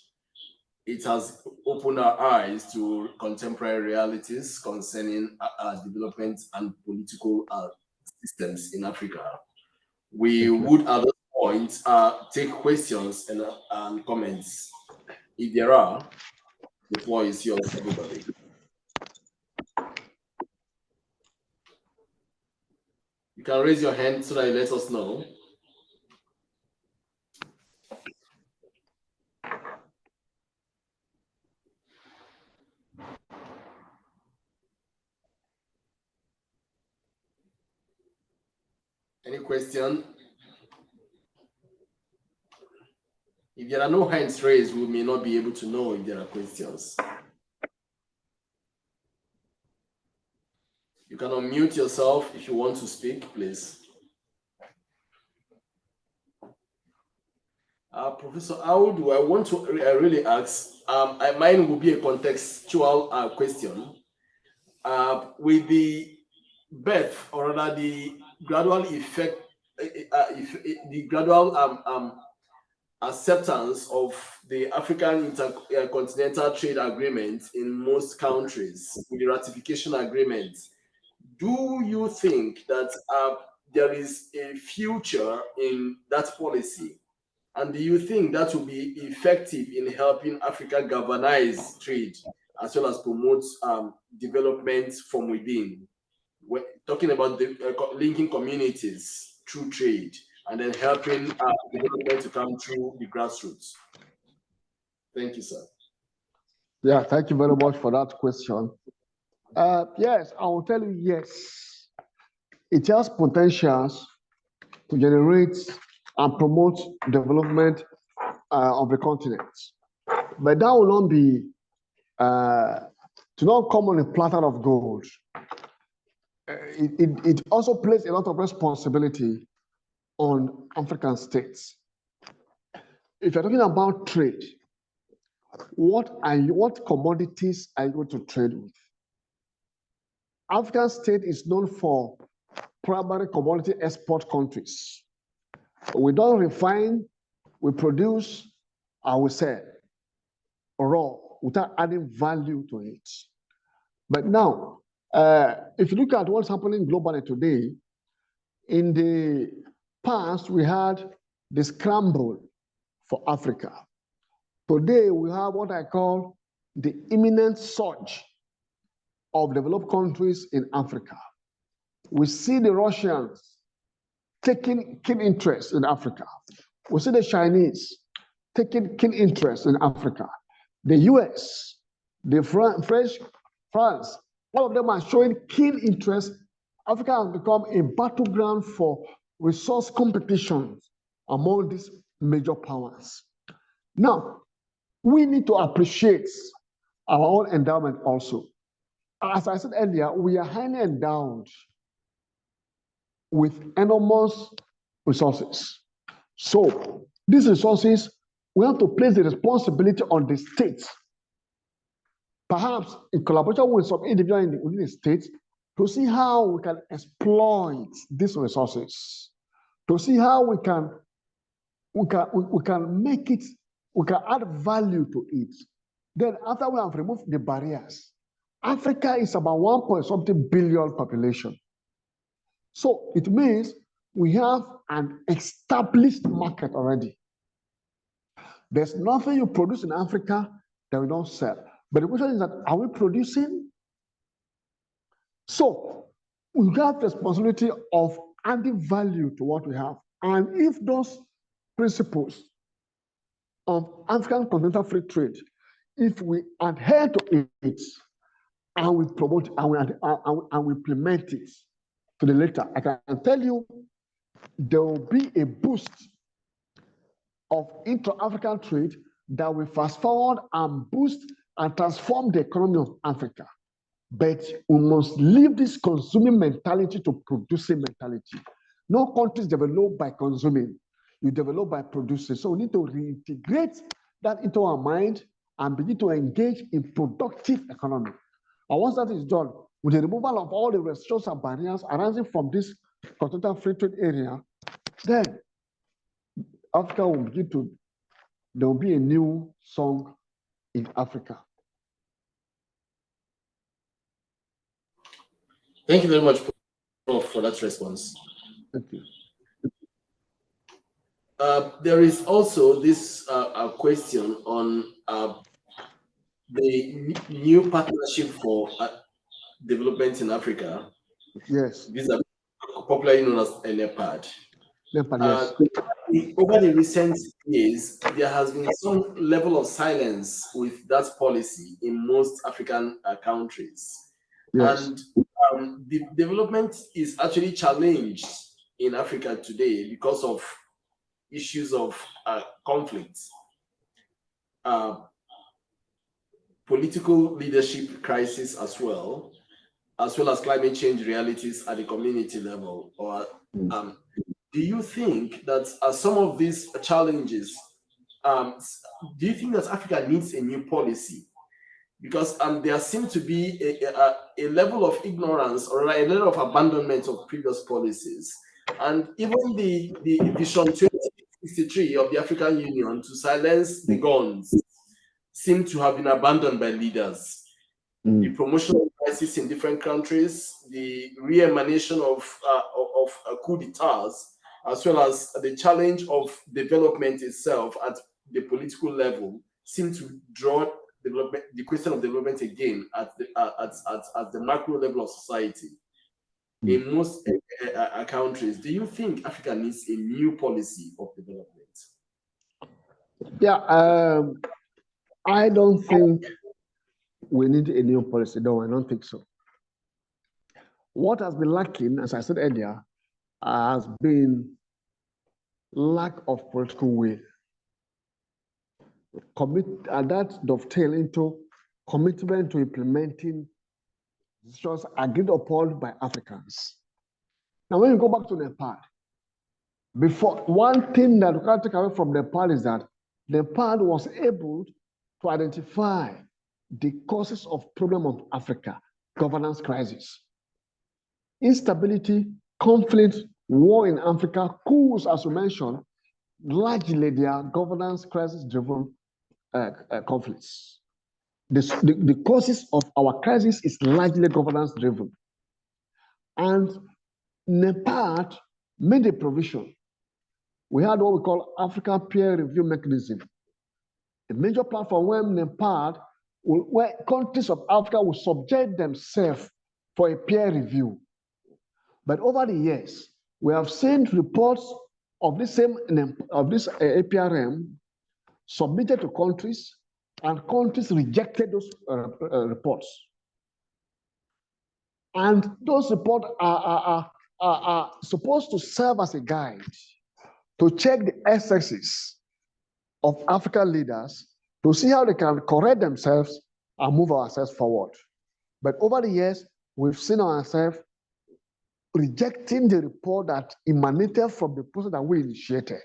It has opened our eyes to contemporary realities concerning development and political systems in Africa. We would at this point take questions and comments. If there are, the floor is yours, everybody. You can raise your hand so that you let us know. Any question? If there are no hands raised, we may not be able to know if there are questions. You can unmute yourself if you want to speak, please. Professor Audu, I want to really ask, mine will be a contextual question. With the birth, or rather the gradual effect, the gradual acceptance of the African Intercontinental Trade Agreement in most countries, with the ratification agreement, do you think that there is a future in that policy? And do you think that will be effective in helping Africa galvanize trade as well as promote development from within? We're talking about linking communities through trade and then helping development to come through the grassroots. Thank you, sir. Yeah, thank you very much for that question. Yes, I will tell you yes. It has potentials to generate and promote development of the continent. But that will not be, to not come on a platter of gold. It also places a lot of responsibility on African states. If you're talking about trade, what commodities are you going to trade with? African state is known for primary commodity export countries. We don't refine, we produce, I will say, raw, without adding value to it. But now, if you look at what's happening globally today, in the past, we had the scramble for Africa. Today, we have what I call the imminent surge of developed countries in Africa. We see the Russians taking keen interest in Africa. We see the Chinese taking keen interest in Africa. The US, the French, France, all of them are showing keen interest. Africa has become a battleground for resource competition among these major powers. Now, we need to appreciate our own endowment also. as I said earlier, we are highly endowed with enormous resources. So these resources, we have to place the responsibility on the states, perhaps in collaboration with some individuals within the states, to see how we can exploit these resources, to see how we can make it, we can add value to it. Then after we have removed the barriers, Africa is about 1.something billion population. So it means we have an established market already. There's nothing you produce in Africa that we don't sell. But the question is that, are we producing? So we have the responsibility of adding value to what we have. And if those principles of African continental free trade, if we adhere to it and we promote it and we implement it to the letter, I can tell you there will be a boost of intra-African trade that will fast forward and boost and transform the economy of Africa. But we must leave this consuming mentality to producing mentality. No countries develop by consuming, you develop by producing. So we need to reintegrate that into our mind and begin to engage in productive economy. And once that is done, with the removal of all the restrictions and barriers arising from this continental free trade area, then Africa will begin to, there will be a new song in Africa. Thank you very much, Prof, for that response. Thank you. There is also this question on the new partnership for development in Africa. Yes. These are popularly known as NEPAD. NEPAD, yes. Over the recent years, there has been some level of silence with that policy in most African countries. Yes. And the development is actually challenged in Africa today because of issues of conflict, political leadership crisis as well as climate change realities at the community level. Or do you think that some of these challenges, do you think that Africa needs a new policy? Because there seems to be a level of ignorance or a level of abandonment of previous policies. And even the Vision 2063 of the African Union to silence the guns seem to have been abandoned by leaders. The promotion of crisis in different countries, the re-emanation of coup d'etats, as well as the challenge of development itself at the political level, seem to draw the question of development again at the macro level of society. In most countries, do you think Africa needs a new policy of development? Yeah, I don't think we need a new policy. No, I don't think so. What has been lacking, as I said earlier, has been lack of political will. And that dovetail into commitment to implementing decisions agreed upon by Africans. Now, when you go back to Nepal, one thing that we can take away from Nepal is that Nepal was able to identify the causes of problem of Africa: governance crisis, instability, conflict, war in Africa, coups, as we mentioned. Largely, they are governance crisis-driven conflicts. The causes of our crisis is largely governance-driven. And Nepal made a provision. We had what we call Africa Peer Review Mechanism, a major platform where Nepal, where countries of Africa will subject themselves for a peer review. But over the years, we have seen reports of this APRM submitted to countries, and countries rejected those reports. And those reports are supposed to serve as a guide to check the excesses of African leaders, to see how they can correct themselves and move ourselves forward. But over the years, we've seen ourselves rejecting the report that emanated from the process that we initiated.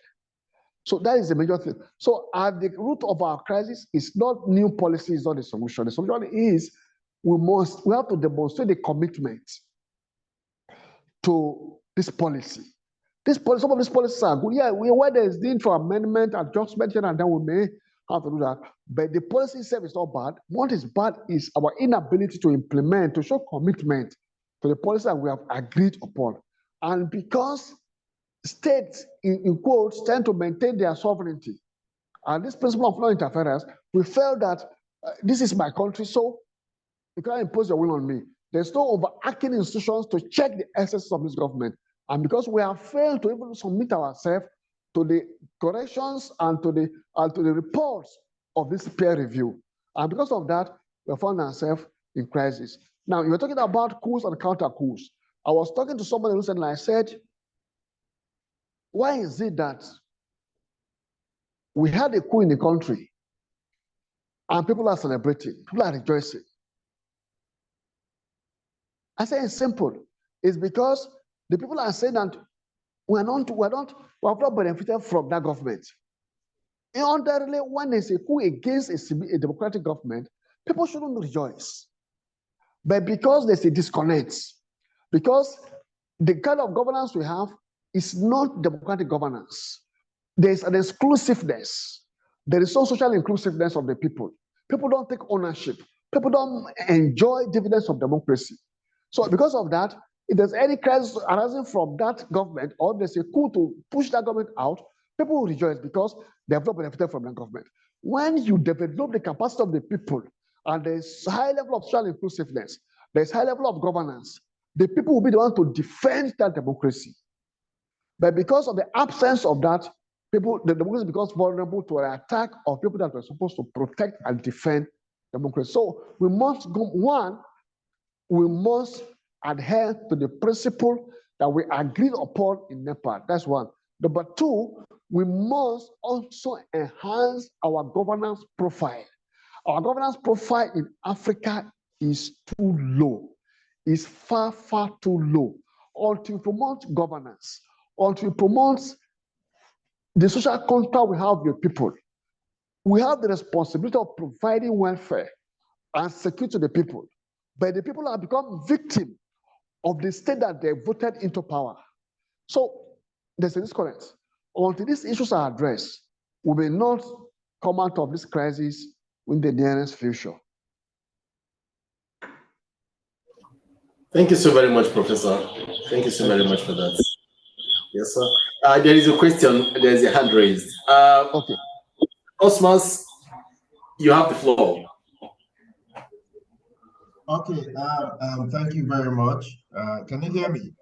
So that is the major thing. So at the root of our crisis is not new policy, is not the solution. The solution is we have to demonstrate the commitment to this policy. Some of these policies are good. Yeah, where there is need for amendment, adjustment, and then we may have to do that. But the policy itself is not bad. What is bad is our inability to implement, to show commitment to the policy that we have agreed upon. And because states, in quotes, tend to maintain their sovereignty, and this principle of non-interference, we felt that this is my country, so you can't impose your will on me. There's no overarching institutions to check the excesses of this government. And because we have failed to even submit ourselves to the corrections and to the reports of this peer review. And because of that, we found ourselves in crisis. Now, you were talking about coups and counter coups. I was talking to somebody recently, and I said, why is it that we had a coup in the country and people are celebrating, people are rejoicing? I say it's simple. It's because the people are saying that we have not benefited from that government. Undoubtedly, when there's a coup against a democratic government, people shouldn't rejoice. But because there's a disconnect, because the kind of governance we have is not democratic governance. There's an exclusiveness. There is no social inclusiveness of the people. People don't take ownership. People don't enjoy dividends of democracy. So because of that, if there's any crisis arising from that government, or there's a coup to push that government out, people will rejoice because they have not benefited from that government. When you develop the capacity of the people, and there's high level of social inclusiveness, there's high level of governance, the people will be the ones to defend that democracy. But because of the absence of that, the democracy becomes vulnerable to an attack of people that were supposed to protect and defend democracy. So we must go, one, we must adhere to the principle that we agreed upon in Nepal. That's one. Number two, we must also enhance our governance profile. Our governance profile in Africa is too low. It's far, far too low. Until we promote governance, until we promote the social contract we have with people, we have the responsibility of providing welfare and security to the people. But the people have become victims of the state that they voted into power. So there's a disconnect. Until these issues are addressed, we may not come out of this crisis in the nearest future. Thank you so very much, Professor. Thank you so very much for that. Yes, sir. There is a question. There's a hand raised. Okay. Osmas, you have the floor. Okay. Thank you very much. Can you hear me?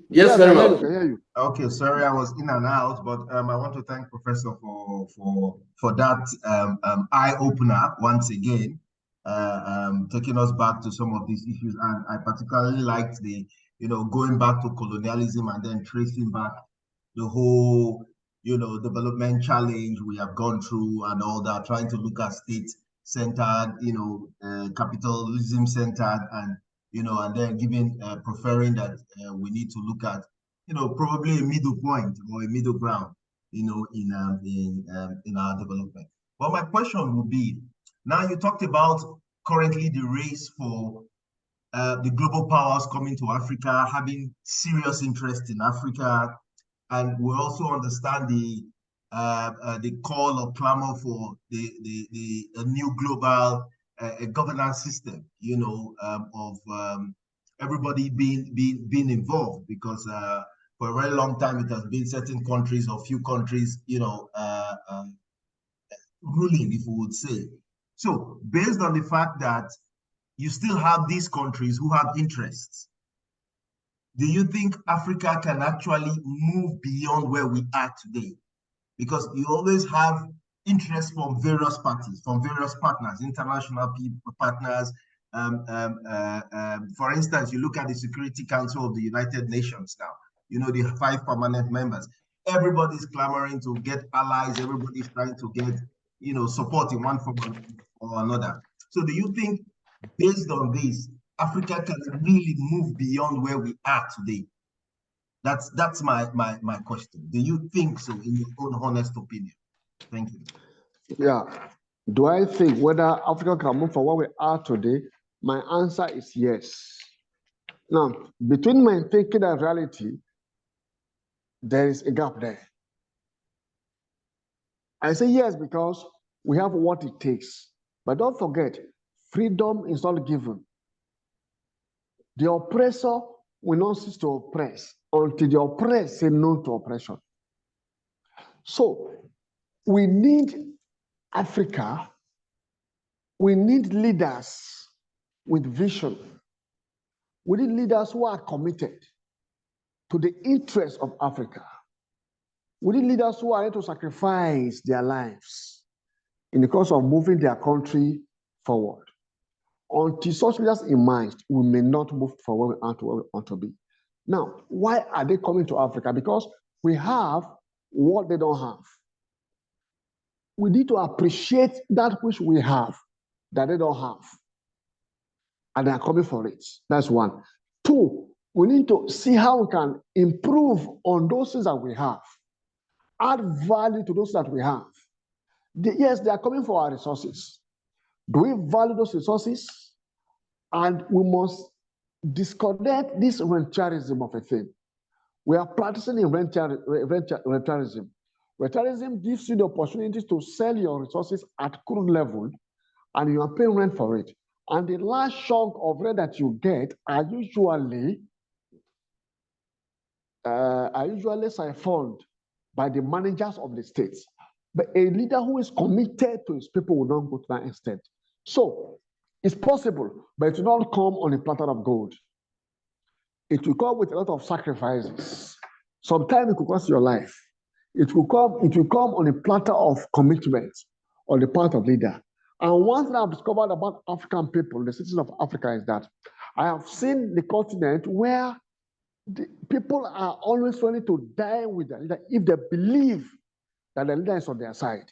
Yes, very well. I can hear you. Okay. Sorry, I was in and out, but I want to thank Professor for that eye opener once again, taking us back to some of these issues. And I particularly liked the going back to colonialism and then tracing back the whole development challenge we have gone through and all that, trying to look at state-centered, capitalism-centered, and and then preferring that we need to look at probably a middle point or a middle ground in our development. But my question would be, now you talked about currently the race for the global powers coming to Africa, having serious interest in Africa, and we also understand the call or clamor for a new global governance system, of everybody being involved, because for a very long time it has been certain countries or few countries, ruling, if we would say. So based on the fact that you still have these countries who have interests, do you think Africa can actually move beyond where we are today? Because you always have interest from various parties, from various partners, international partners. For instance, you look at the Security Council of the United Nations now, the 5 permanent members. Everybody's clamoring to get allies. Everybody's trying to get, support in one form or another. So do you think based on this, Africa can really move beyond where we are today? That's my question. Do you think so, in your own honest opinion? Thank you. Yeah. Do I think whether Africa can move from where we are today? My answer is yes. Now, between my thinking and reality, there is a gap there. I say yes because we have what it takes. But don't forget, freedom is not given. The oppressor will not cease to oppress until the oppressed say no to oppression. So we need Africa, we need leaders with vision. We need leaders who are committed to the interests of Africa. We need leaders who are ready to sacrifice their lives in the course of moving their country forward. Until such leaders emerge, we may not move from where we are to where we want to be. Now, why are they coming to Africa? Because we have what they don't have. We need to appreciate that which we have that they don't have. And they are coming for it. That's one. Two, we need to see how we can improve on those things that we have, add value to those that we have. Yes, they are coming for our resources. Do we value those resources? And we must disconnect this rentirism of a thing. We are practicing in rentirism. Rentirism gives you the opportunity to sell your resources at crude level, and you are paying rent for it. And the last chunk of rent that you get are usually siphoned by the managers of the states. But a leader who is committed to his people will not go to that extent. So it's possible, but it will not come on a platter of gold. It will come with a lot of sacrifices. Sometimes it could cost your life. It will come on a platter of commitment on the part of leader. And one thing I've discovered about African people, the citizens of Africa, is that I have seen the continent where the people are always ready to die with the leader if they believe that the leader is on their side.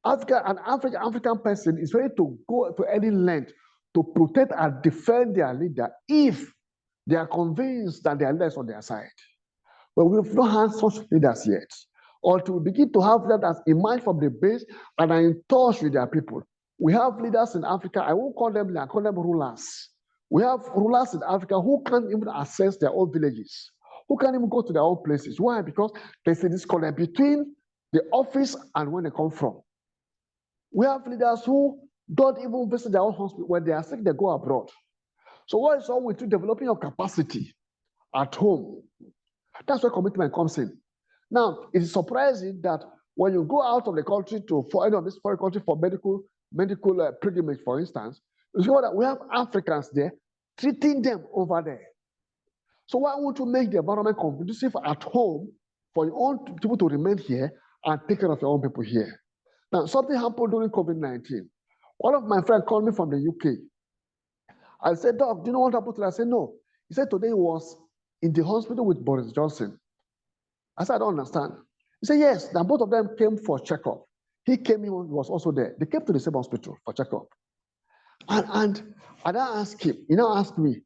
An African person is ready to go to any length to protect and defend their leader if they are convinced that their leader is on their side. But we've not had such leaders yet. Or to begin to have leaders emerge from the base and are in touch with their people. We have leaders in Africa, I won't call them leaders, I call them rulers. We have rulers in Africa who can't even access their own villages, who can't even go to their own places. Why? Because there's a disconnect between the office and where they come from. We have leaders who don't even visit their own hospital. When they are sick, they go abroad. So what is wrong with you developing your capacity at home? That's where commitment comes in. Now, it is surprising that when you go out of the country for any of this foreign country for medical pilgrimage, for instance, you see that we have Africans there treating them over there. So why won't you make the environment conducive at home for your own people to remain here and take care of your own people here? Now, something happened during COVID-19. One of my friends called me from the UK. I said, Doc, do you know what happened today? I said, no. He said today he was in the hospital with Boris Johnson. I said, I don't understand. He said, yes, now both of them came for checkup. He was also there. They came to the same hospital for checkup. And I asked him, he now asked me,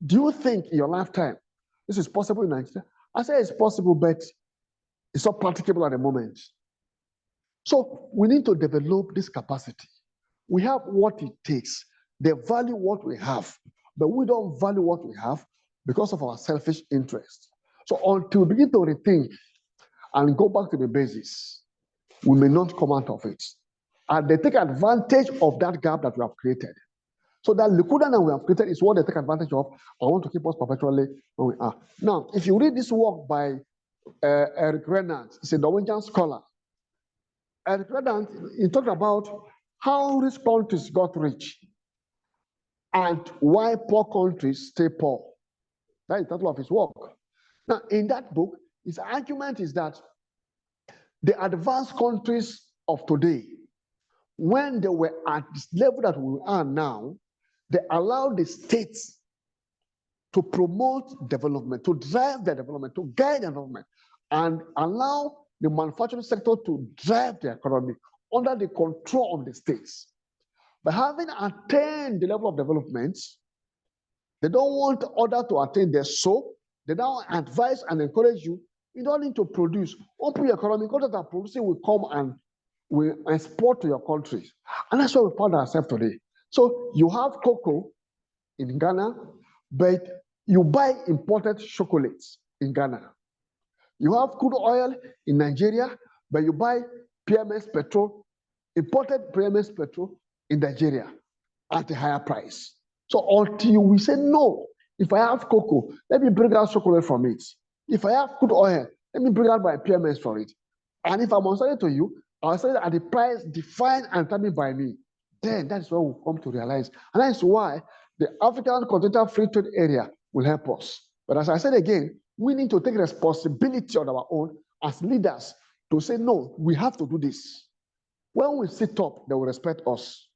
do you think in your lifetime this is possible in Nigeria? I said, it's possible, but it's not practicable at the moment. So we need to develop this capacity. We have what it takes. They value what we have, but we don't value what we have because of our selfish interests. So until we begin to rethink and go back to the basis, we may not come out of it. And they take advantage of that gap that we have created. So that liquidity that we have created is what they take advantage of. I want to keep us perpetually where we are. Now, if you read this work by Eric Renant, he's a Norwegian scholar. Eric Renant, he talked about how rich countries got rich and why poor countries stay poor. That is the title of his work. Now, in that book, his argument is that the advanced countries of today, when they were at this level that we are now, they allowed the states to promote development, to drive their development, to guide their development, and allow the manufacturing sector to drive the economy under the control of the states. But having attained the level of development, they don't want others to attain their soul. They don't advise and encourage you. You don't need to produce. Open your economy. Others that are producing will come and will export to your country. And that's where we found ourselves today. So you have cocoa in Ghana, but you buy imported chocolates in Ghana. You have crude oil in Nigeria, but you buy PMS petrol, imported PMS petrol in Nigeria at a higher price. So until we say no, if I have cocoa, let me bring out chocolate from it. If I have crude oil, let me bring out my PMS for it. And if I'm selling to you, I'll sell it at the price defined and determined by me. Then that is what we'll come to realize. And that is why the African Continental Free Trade Area will help us. But as I said again, we need to take responsibility on our own as leaders to say, no, we have to do this. When we sit up, they will respect us.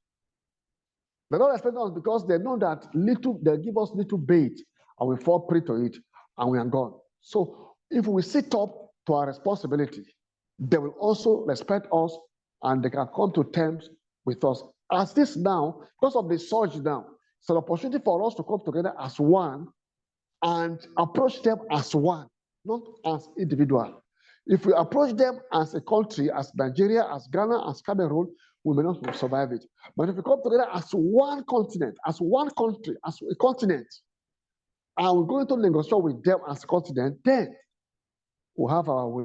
They don't respect us because they know that they give us little bait and we fall prey to it and we are gone. So if we sit up to our responsibility, they will also respect us and they can come to terms with us. As this now, because of the surge now, it's an opportunity for us to come together as one and approach them as one, not as individual. If we approach them as a country, as Nigeria, as Ghana, as Cameroon, we may not survive it. But if we come together as one continent, as one country, as a continent, and we're going to negotiate with them as a continent, then we'll have our way.